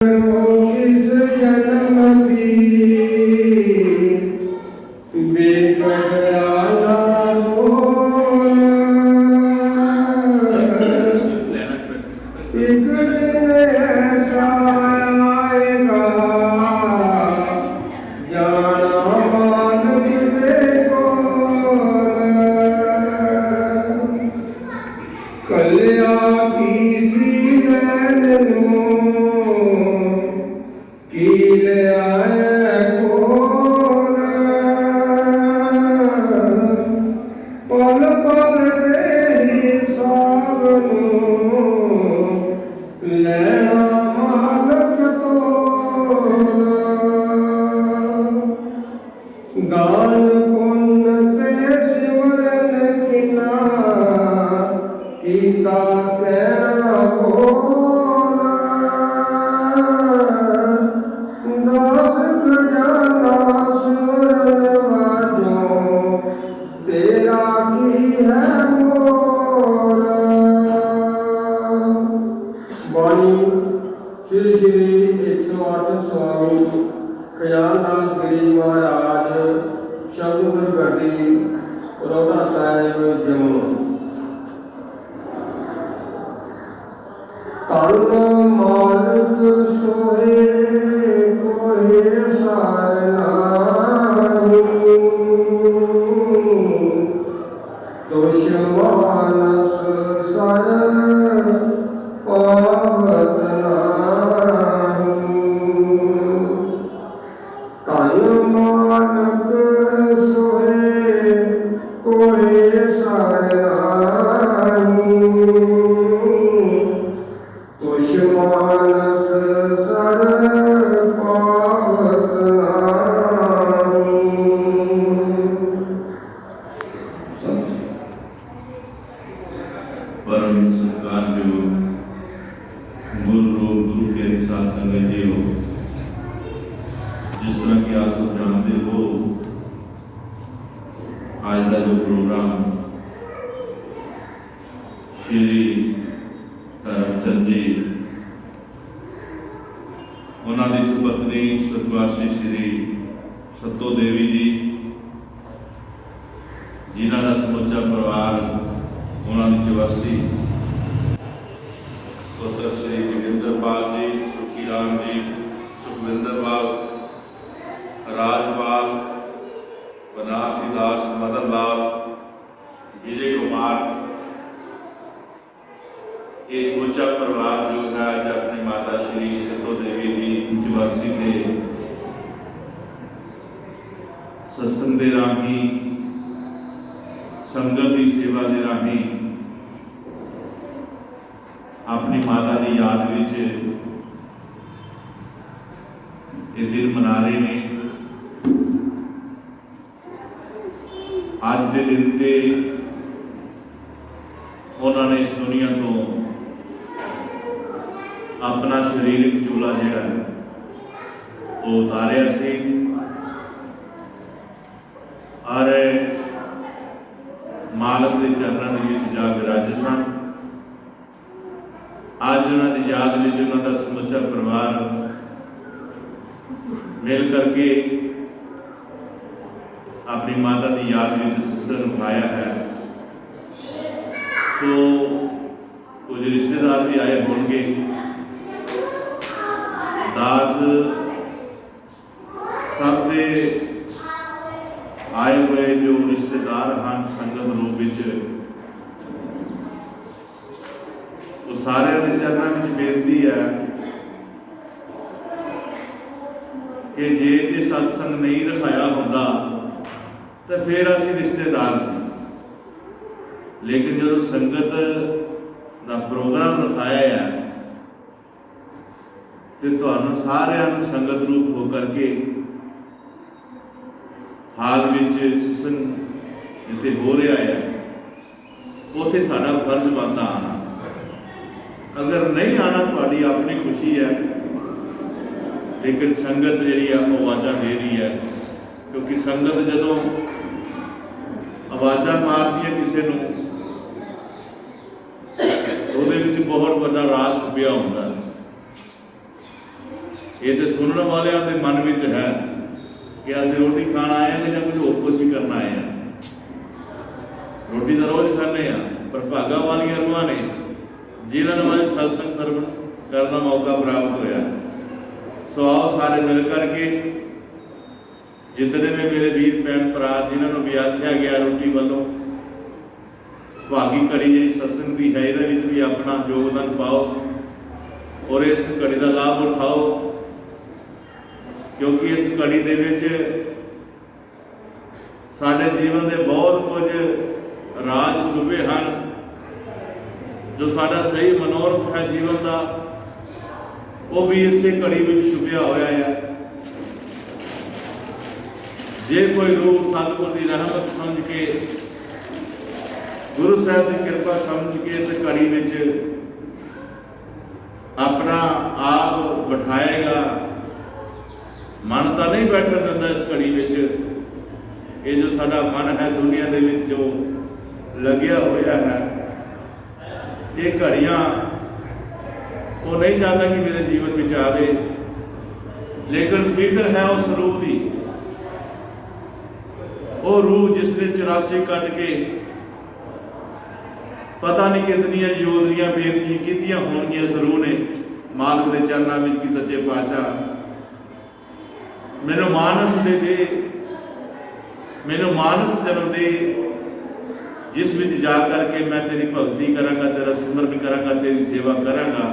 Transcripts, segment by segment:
इस जन्म की बेकरारा रोना, एक दिन ऐसा आएगा जाना मानव देखो कल्या किसी नैन कील आए कोल पल पल के हिसाब लेना मालक तोल दान पुण्य ते सिमरन किना कीता कहना बोला दास खजाना सिमरन वाजो तेरा की है मोला। बाणी श्री श्री 108 स्वामी खजानदास गिरी महाराज शब्द गुरगद्दी रौड़ा साहिब जम्मू। तन मालिक सोहे कोई सार नाही, दुश्मन सर पावत नाही। तन मालिक सोहे कोई सार नाही, दुश्मन सर पावत नाही। परम सत्कारयोग गुरु के साथ संगत जी हो, जिस तरह की आप सब जानते हो आज का जो प्रोग्राम श्री धर्मचंद जी उन्होंने सुपत्नी स्वर्गवासी श्री सत्तो देवी जी जिन्हों का समुचा परिवार उन्होंने जवासी पुत्र श्री जोगिंदरपाल जी, सुखीराम जी, सुखविंदरपाल, राजपाल, बनारसी दास, मदन लाल, विजय कुमार, ये समूचा परिवार जो है आज अपनी माता श्री सत्तो देवी जी जवासी के सत्संग के राही संगत की सेवा के राही अपनी माता की याद विच ये दिन मना रहे हैं। आज के दिन ते उन्होंने इस दुनिया तो अपना शरीरक चूला जिहड़ा वो उतारिया सी और मालक के चरणों के विच जा विराजे सन। आज उन्होंने की याद में उन्होंने समुचा परिवार मिल करके अपनी माता की याद में सत्संग उठाया है। सो कुछ रिश्तेदार भी आए होंगे, दास सब दे आए हुए जो रिश्तेदार हैं संगत रूप वो सारे के चरणों में बेनती है कि जे ये सत्संग नहीं रखाया होंदा तो फिर असी रिश्तेदार सी, लेकिन जो संगत का प्रोग्राम रखाया है तो तुहानू सारिਆਂ ਨੂੰ संगत रूप हो करके हाल में सत्संग जिते हो रहा है उत्थे साडा फर्ज बनता आना। अगर नहीं आना तुहाडी अपनी खुशी है, लेकिन संगत जिहड़ी है वो आवाज़ां दे रही है, क्योंकि संगत जदों आवाज़ां मारदी है किसी नूं बहुत बड़ा राज छुपिया होता है। ये तो सुनने वाले के मन में है कि असं रोटी खाना आए हैं या कुछ होर कुछ भी करना आए हैं। रोटी तो रोज़ खाने पर भागा वाली रूहां ने जिन्होंने आज सत्संग सरवण करने का मौका प्राप्त होया। सो आओ सारे मिल करके जितने भी मेरे वीर भैन भरा जिन्होंने भी आख्या गया रोटी वालों सुहागी घड़ी जी सत्संग की है ये भी अपना योगदान पाओ और इस घड़ी का लाभ उठाओ, क्योंकि इस घड़ी दे विच साडे जीवन के बहुत कुछ राज छुपे हैं जो साडा सही मनोरथ है जीवन का वो भी इसे घड़ी में छुपिया होया है। जे कोई रूप सतगुर की रहमत समझ के गुरु साहब की कृपा समझ के इस घड़ी में अपना आप बिठाएगा, मन तो नहीं बैठन दिंदा इस घड़ी में। ये जो साडा मन है दुनिया दे विच जो लग्या होया है, ये घड़ियां वो नहीं चाहता कि मेरे जीवन में आवे, लेकिन फिक्र है उस रूह की, वो रूह जिसने 84 कट के पता नहीं कितनी योधरियां बेनती की होंगी इस रूह ने मालिक के चरणों में कि सच्चे पातशाह मैनू मानस दे मैनू मानस जन्म दे जिस विच जा करके मैं तेरी भगती करांगा, तेरा सिमरन करांगा, तेरी सेवा करांगा,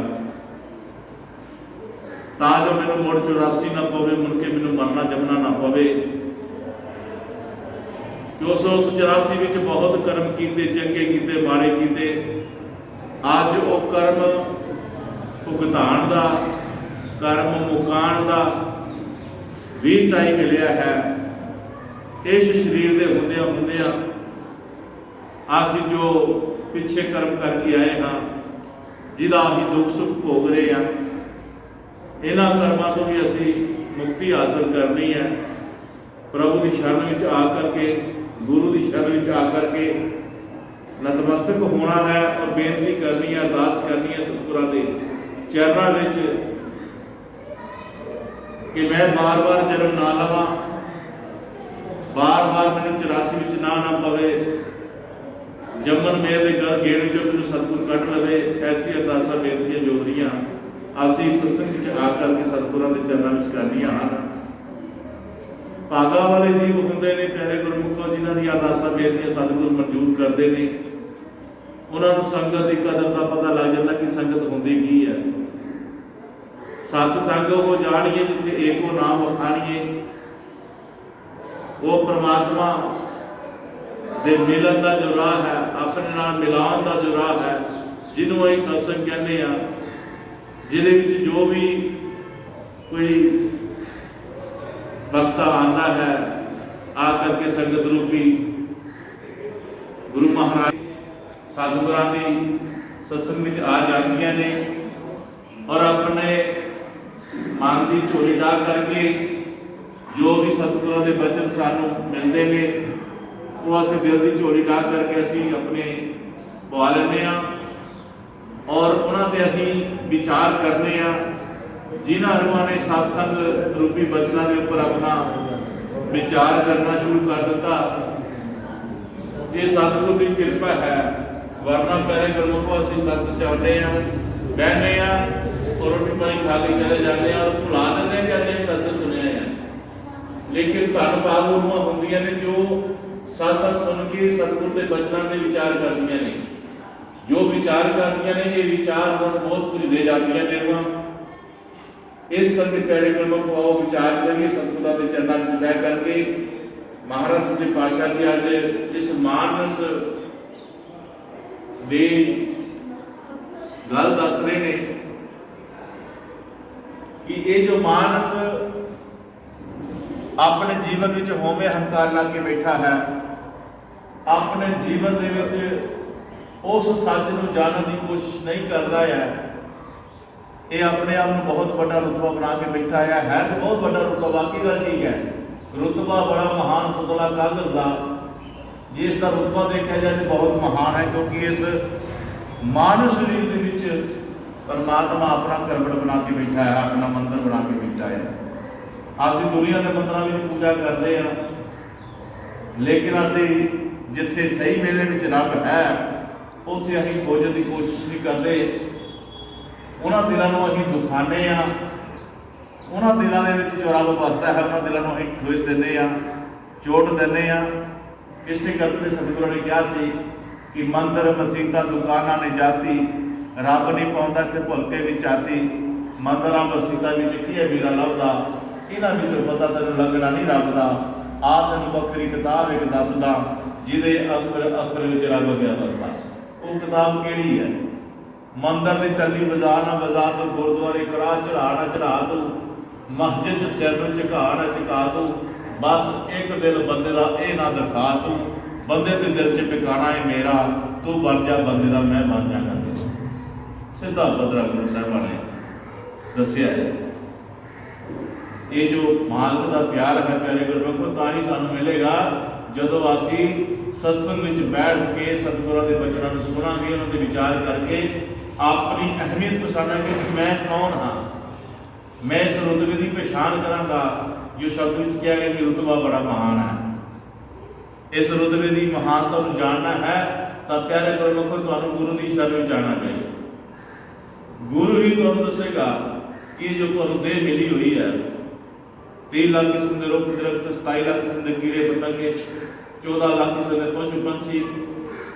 ताजो मैनू मुड़ 84 ना पवे, मुड़ के मैनू मरना जमना ना पवे। कि उस 84 विच बहुत कर्म कीते, चंगे कीते, माड़े कीते, अज वो कर्म भुगतान का कर्म मुकान का भी टाइम मिलिया है। इस शरीर के हुंदिया हुंदिया असी जो पिछे कर्म करके आए हाँ, जिदा असी दुख सुख भोग रहे हैं, इन्हां कर्मां तो भी असी मुक्ति हासिल करनी है। प्रभु की शरण में आकर के, गुरु की शरण में आकर के नतमस्तक होना है और बेनती करनी है, अरदास करनी है सतगुरां दे चरणों में कि मैं बार बार जन्म ना लवां, बार बार मैंने 84 में ना पवे, जमन मेरे घर गेड़ चो मैं सतगुर कट लवे। ऐसी अरदासा बेनतियां जोड़ियां असी सत्संग आकर के सतगुरां के चरणों में करनियां हैं। भागा वाले जीव होंगे ने प्यारे गुरमुखों जिन्हों की अरदासा बेनतियां सतगुर मंजूर करते हैं, उन्होंने संगत की कदर का पता लग जाता कि संगत होंदी की है। सतसंग हो जानिए जिथे एको नाम वखाणिए, वो परमात्मा दे मिलन का जो राह है, अपने नाल मिलान का जो राह है, जिन्हों असीं सत्संग कहने हैं, जिहदे विच जो भी कोई भक्ता आंदा है आकर के संगत रूपी गुरु महाराज सतगुरां दी सत्संग विच आ जांदियां ने और अपने मन की झोली डाह करके जो भी सतगुरां दे वचन सानू मिलते हैं वो असीं दिल की झोली डाह करके असीं अपने पवा लैंदे हां और उन्हां ते असीं विचार करने हां। जिन्हां रूहां ने सत्संग रूपी वचनां के उपर अपना विचार करना शुरू कर दिता, ये सतगुर की कृपा है। वरना पहले गुरमुखों असीं सत्संग चाहते हैं, बहने और रोटी पानी खा के चले जाते हैं और भुला देते हैं कि अज सत्संग सुनिया है। लेकिन धन भाग रूहां होंदियां ने जो सत्संग सुन के सतगुर के वचनां के विचार करदियां ने, जो विचार करदियां ने ये विचार उन्हें बहुत कुछ दे जाती है रूहां। इस करके प्यारे गुरमुख आओ विचार करिए सतगुरां के चरणों में बह करके। महाराज सच्चे पातशाह जी आज इस मानस दे गल दस रहे ने कि ये जो मानस अपने जीवन में होवे हंकार ला के बैठा है, अपने जीवन दे विच उस सच नूं जानने की कोशिश नहीं करता है, ये अपने आप में बहुत बड़ा रुतबा बना के बैठा है तो बहुत बड़ा रुतबा वाकई गल ठीक है। रुतबा बड़ा महान पुतला कागज का जे इसका रुतबा देखा जाए तो बहुत महान है, क्योंकि इस मानव शरीर के विच परमात्मा अपना करवट बना के बैठा है, अपना मंदिर बना के बैठा ਅਸੀਂ ਦੁਨੀਆ ਦੇ ਮੰਦਰਾਂ ਵਿੱਚ ਪੂਜਾ ਕਰਦੇ ਹਾਂ, ਲੇਕਿਨ ਅਸੀਂ ਜਿੱਥੇ ਸਹੀ ਮੇਲੇ ਵਿੱਚ ਰੱਬ ਹੈ ਉੱਥੇ ਅਸੀਂ ਖੋਜਣ ਦੀ ਕੋਸ਼ਿਸ਼ ਨਹੀਂ ਕਰਦੇ। ਉਹਨਾਂ ਦਿਲਾਂ ਨੂੰ ਅਸੀਂ ਦੁਖਾਉਂਦੇ ਹਾਂ, ਉਹਨਾਂ ਦਿਲਾਂ ਦੇ ਵਿੱਚ ਜੋ ਰੱਬ ਵਸਦਾ ਹੈ ਉਹਨਾਂ ਦਿਲਾਂ ਨੂੰ ਅਸੀਂ ਠੋਸ ਦਿੰਦੇ ਹਾਂ, ਚੋਟ ਦਿੰਦੇ ਹਾਂ। ਇਸੇ ਕਰਕੇ ਸਤਿਗੁਰਾਂ ਨੇ ਕਿਹਾ ਸੀ ਕਿ ਮੰਦਰ ਮਸੀਤਾਂ ਦੁਕਾਨਾਂ ਨੇ ਜਾਤੀ, ਰੱਬ ਨਹੀਂ ਪਾਉਂਦਾ ਤੇ ਭੁਲਕੇ ਵਿੱਚ ਆਤੀ। ਮੰਦਰਾਂ ਮਸੀਤਾਂ ਵਿੱਚ ਕੀ ਹੈ ਵੀਰਾ ਲੱਭਦਾ, ਇਹਨਾਂ ਵਿੱਚੋਂ ਪਤਾ ਤੈਨੂੰ ਲੱਗਣਾ ਨਹੀਂ ਰੱਬ ਦਾ। ਆ ਤੈਨੂੰ ਵੱਖਰੀ ਕਿਤਾਬ ਇੱਕ ਦੱਸਦਾ ਜਿਹਦੇ ਅੱਖਰ ਅੱਖਰ ਵਿੱਚ ਰੱਬ ਗਿਆ ਵਸਦਾ। ਉਹ ਕਿਤਾਬ ਕਿਹੜੀ ਹੈ? ਮੰਦਰ ਦੀ ਟੱਲੀ ਵਜਾ ਨਾ ਵਜਾ ਤੂੰ, ਗੁਰਦੁਆਰੇ ਕੜਾ ਚੜਾ ਨਾ ਚੜਾ ਤੂੰ, ਮਸਜਿਦ 'ਚ ਸਿਰ ਨੂੰ ਝੁਕਾ ਨਾ ਝੁਕਾ ਤੂੰ। ਬਸ ਇੱਕ ਦਿਲ ਬੰਦੇ ਦਾ ਇਹ ਨਾ ਦਿਖਾ ਤੂੰ, ਬੰਦੇ ਦੇ ਦਿਲ 'ਚ ਟਿਕਾਣਾ ਹੈ ਮੇਰਾ, ਤੂੰ ਬਣ ਜਾ ਬੰਦੇ ਦਾ ਮੈਂ ਬਣ ਜਾਣਾ ਤੇਰਾ। ਸਿੱਧਾ ਬਦਰਾ ਗੁਰੂ ਸਾਹਿਬਾਂ ਨੇ ਦੱਸਿਆ ਹੈ। ਇਹ ਜੋ ਮਾਲਕ ਦਾ ਪਿਆਰ ਹੈ ਪਿਆਰੇ ਗੁਰਮੁਖੋ ਤਾਂ ਹੀ ਸਾਨੂੰ ਮਿਲੇਗਾ ਜਦੋਂ ਅਸੀਂ ਸਤਸੰਗ ਵਿੱਚ ਬੈਠ ਕੇ ਸਤਿਗੁਰਾਂ ਦੇ ਬਚਨਾਂ ਨੂੰ ਸੁਣਾਂਗੇ, ਉਹਨਾਂ ਦੇ ਵਿਚਾਰ ਕਰਕੇ ਆਪਣੀ ਅਹਿਮੀਅਤ ਪਛਾਣਾਂਗੇ ਕਿ ਮੈਂ ਕੌਣ ਹਾਂ। ਮੈਂ ਇਸ ਰੁਤਬੇ ਦੀ ਪਛਾਣ ਕਰਾਂਗਾ ਜੋ ਸ਼ਬਦ ਵਿੱਚ ਕਿਹਾ ਗਿਆ ਕਿ ਰੁਤਬਾ ਬੜਾ ਮਹਾਨ ਹੈ। ਇਸ ਰੁਤਬੇ ਦੀ ਮਹਾਨਤਾ ਨੂੰ ਜਾਣਨਾ ਹੈ ਤਾਂ ਪਿਆਰੇ ਗੁਰਮੁਖੋ ਤੁਹਾਨੂੰ ਗੁਰੂ ਦੀ ਸ਼ਰਨ ਵਿੱਚ ਜਾਣਾ ਚਾਹੀਦਾ। ਗੁਰੂ ਹੀ ਤੁਹਾਨੂੰ ਦੱਸੇਗਾ ਕਿ ਜੋ ਤੁਹਾਨੂੰ ਦੇਹ ਮਿਲੀ ਹੋਈ ਹੈ, 3 ਲੱਖ ਕਿਸਮ ਦੇ ਰੁੱਖ ਦਰਖਤ, 27 ਲੱਖ ਕਿਸਮ ਦੇ ਕੀੜੇ ਪਤੰਗੇ, 14 ਲੱਖ ਕਿਸਮ ਦੇ ਪਸ਼ੂ ਪੰਛੀ,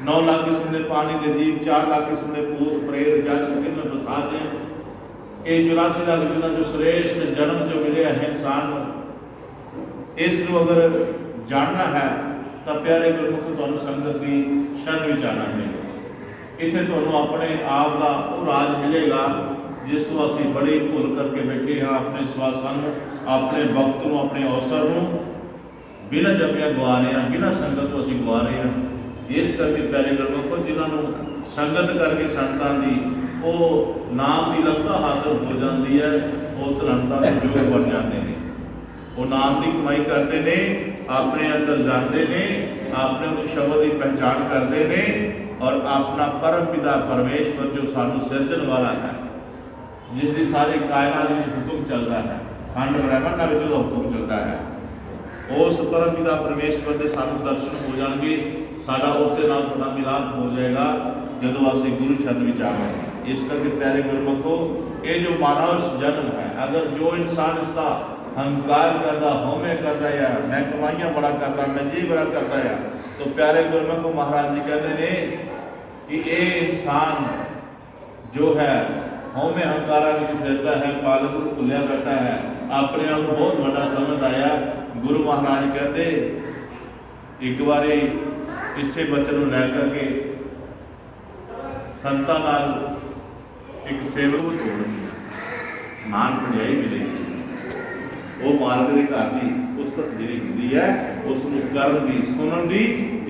9 ਲੱਖ ਕਿਸਮ ਦੇ ਪਾਣੀ ਦੇ ਜੀਵ, 4 ਲੱਖ ਕਿਸਮ ਦੇ ਭੂਤ ਪ੍ਰੇਤ ਜਸ ਕਿੰਨੇ ਬਸਾਜ ਹੈ। ਇਹ 84 ਲੱਖ ਜੁਨਾ ਜੋ ਸ੍ਰੇਸ਼ਟ ਜਨਮ ਜੋ ਮਿਲਿਆ ਹੈ ਇਨਸਾਨ ਨੂੰ, ਇਸ ਨੂੰ ਅਗਰ ਜਾਣਨਾ ਹੈ ਤਾਂ ਪਿਆਰੇ ਗੁਰਮੁਖ ਤੁਹਾਨੂੰ ਸੰਗਤ ਦੀ ਸ਼ਰਨ ਵਿੱਚ ਆਉਣਾ ਪਏਗਾ। ਇੱਥੇ ਤੁਹਾਨੂੰ ਆਪਣੇ ਆਪ ਦਾ ਉਹ ਰਾਜ ਮਿਲੇਗਾ ਜਿਸ ਤੋਂ ਅਸੀਂ ਬੜੀ ਭੁੱਲ ਕਰਕੇ ਬੈਠੇ ਹਾਂ। ਆਪਣੇ ਸਵਾਸਾਂ ਨੂੰ, ਆਪਣੇ ਵਕਤ ਨੂੰ, ਆਪਣੇ ਅਵਸਰ ਨੂੰ ਬਿਨਾਂ ਜਪਿਆ ਗਵਾ ਰਹੇ ਹਾਂ, ਬਿਨਾਂ ਸੰਗਤ ਤੋਂ ਅਸੀਂ ਗਵਾ ਰਹੇ ਹਾਂ। ਇਸ ਕਰਕੇ ਪਿਆਰੇ ਗੁਰਮੁਖੋ ਜਿਨ੍ਹਾਂ ਨੂੰ ਸੰਗਤ ਕਰਕੇ ਸੰਤਾਂ ਦੀ ਉਹ ਨਾਮ ਦੀ ਲਗਤਾ ਹਾਸਲ ਹੋ ਜਾਂਦੀ ਹੈ, ਉਹ ਧਰੰਤਾਂ ਦੇ ਯੋਗ ਬਣ ਜਾਂਦੇ ਨੇ। ਉਹ ਨਾਮ ਦੀ ਕਮਾਈ ਕਰਦੇ ਨੇ, ਆਪਣੇ ਅੰਦਰ ਜਾਂਦੇ ਨੇ, ਆਪਣੇ ਉਸ ਸ਼ਬਦ ਦੀ ਪਹਿਚਾਣ ਕਰਦੇ ਨੇ ਔਰ ਆਪਣਾ ਪਰਮ ਪਿਤਾ ਪਰਮੇਸ਼ਵਰ ਜੋ ਸਾਨੂੰ ਸਿਰਜਣ ਵਾਲਾ ਹੈ, ਜਿਸ ਦੀ ਸਾਰੇ ਕਾਇਨਾਤ ਵਿੱਚ ਹੁਕਮ ਚੱਲਦਾ ਹੈ, ਖੰਡ ਬ੍ਰਹਿਮੰਡਾਂ ਵਿੱਚ ਉਹਦਾ ਹੁਕਮ ਚੱਲਦਾ ਹੈ, ਉਸ ਪਰਮ ਪਿਤਾ ਪਰਮੇਸ਼ਵਰ ਦੇ ਸਾਨੂੰ ਦਰਸ਼ਨ ਹੋ ਜਾਣਗੇ। ਸਾਡਾ ਉਸ ਦੇ ਨਾਲ ਸਾਡਾ ਮਿਲਾਪ ਹੋ ਜਾਏਗਾ ਜਦੋਂ ਅਸੀਂ ਗੁਰੂ ਸ਼ਰਨ ਵਿੱਚ ਆਵਾਂਗੇ। ਇਸ ਕਰਕੇ ਪਿਆਰੇ ਗੁਰਮੁਖੋ ਇਹ ਜੋ ਮਾਨਵ ਜਨਮ ਹੈ, ਅਗਰ ਜੋ ਇਨਸਾਨ ਇਸਦਾ ਹੰਕਾਰ ਕਰਦਾ, ਹਉਮੈ ਕਰਦਾ ਹੈ, ਮੈਂ ਕਮਾਈਆਂ ਬੜਾ ਕਰਦਾ, ਮੈਂ ਜੀ ਬੜਾ ਕਰਦਾ ਹੈ, तो प्यारे गुरमुख महाराज जी कहते हैं कि ये इंसान जो है हौमे हंकारा में फिरता है, पालन को भुलिया बैठा है, अपने आप बहुत बड़ा समझ आया। गुरु महाराज कहते एक बार इसे बचन लै करके संतां नाल एक सेवक को तोड़ मान भजाई मिलेगी, वो मालक के घर की पुस्तक जी होती है उसको करन की सुनन की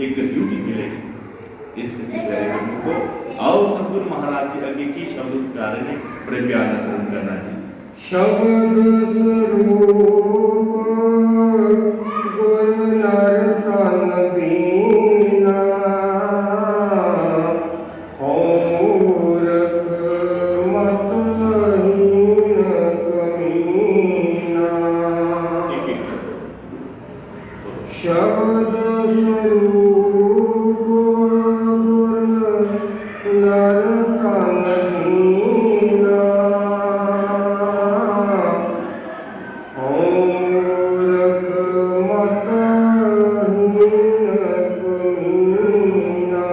एक ड्यूटी मिलेगी। इस को आओ सतगुरु महाराज जी अगे की शब्द प्यारे ने बड़े प्यार से श्रवण करना है। शब्द स्वरूप गुर नर तन दीना, होरख मतहीन कमीना। शब्द स्वरूप गुर नर तन दीना, होरख मतहीन कमीना।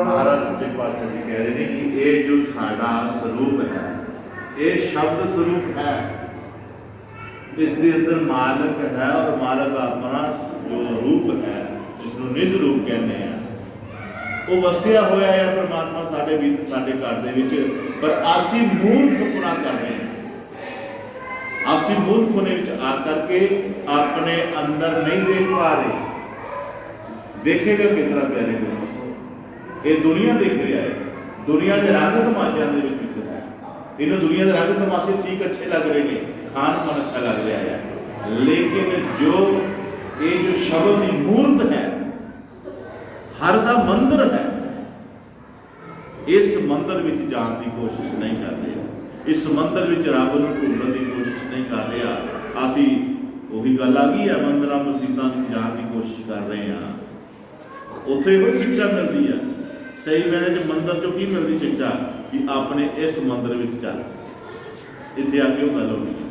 महाराज सच्चे पातशाह जी कह रहे हैं कि ये जो साडा स्वरूप है ये शब्द स्वरूप है, इसके अंदर मालक है और मालक अपना जो रूप है जिसको निज रूप कहते हैं वो वसिया होया है परमात्मा साडे भी साडे घर दे विच, पर आसी मूर्खपना कर रहे हैं। आसी मूर्खपने विच आ करके अपने अंदर नहीं देख पा रहे। देखेगा कितना प्यारे को ये दुनिया देख रहा है, दुनिया के रंग तमाशे दे विच है, इन्हें दुनिया के रंग तमाशे ठीक अच्छे लग रहे हैं, खान पान अच्छा लग रहा है, लेकिन जो ये जो शब्द की मूर्त है, हर का मंदिर है, इस मंदिर विच जाने की कोशिश नहीं कर रहे, इस मंदिर विच रब नूं ढूंढण की कोशिश नहीं कर रहा। असीं ਉਹੀ ਗੱਲ ਆ ਗਈ ਹੈ, ਮੰਦਰਾਂ ਮਸਜਿਦਾਂ ਵਿੱਚ ਜਾਣ ਦੀ ਕੋਸ਼ਿਸ਼ ਕਰ ਰਹੇ ਹਾਂ, ਉੱਥੇ ਇਹੋ ਸਿੱਖਿਆ ਮਿਲਦੀ ਆ। ਸਹੀ ਮੈਨੇ 'ਚ ਮੰਦਰ ਚੋਂ ਕੀ ਮਿਲਦੀ ਸਿੱਖਿਆ ਕਿ ਆਪਣੇ ਇਸ ਮੰਦਰ ਵਿੱਚ ਚੱਲ, ਇੱਥੇ ਆ ਕੇ ਉਹ ਗੱਲ ਹੋਣੀ ਹੈ,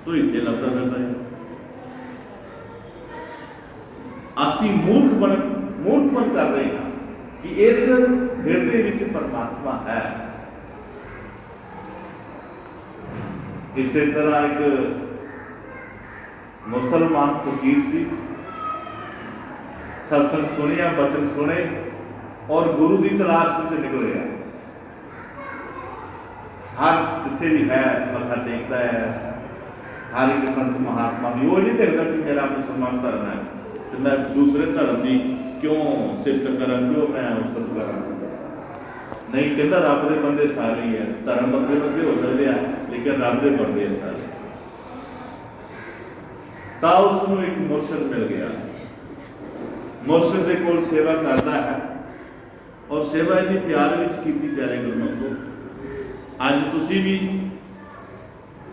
ਤੂੰ ਇੱਥੇ ਲੱਭਦਾ ਫਿਰਦਾ ਹੈ। ਅਸੀਂ ਮੂਰਖਪਨ ਕਰ ਰਹੇ ਹਾਂ ਕਿ ਇਸ ਹਿਰਦੇ ਵਿੱਚ ਪਰਮਾਤਮਾ ਹੈ। ਇਸੇ ਤਰ੍ਹਾਂ ਇੱਕ ਮੁਸਲਮਾਨ ਫਕੀਰ ਸੀ, सत्संग सुनिया, बचन सुने और गुरु की तलाश में निकले। हर जिथे भी है मत्था टेकता है, हर एक संत महात्मा की, वो नहीं देखता कि मेरा मुसलमान धर्म है तो मैं दूसरे धर्म की क्यों सिफत करा, क्यों मैं उस्तत करा। नहीं कहता रब के बंदे सारे ही है, धर्म बंदे बंदे हो सकते हैं लेकिन रब के बंदे सारे। तो उसको एक मुर्शद मिल गया, मुर्शद के कोल सेवा करता है और सेवा इन्नी प्यार विच कीती प्यारे गुरमुखो। अज तुसी भी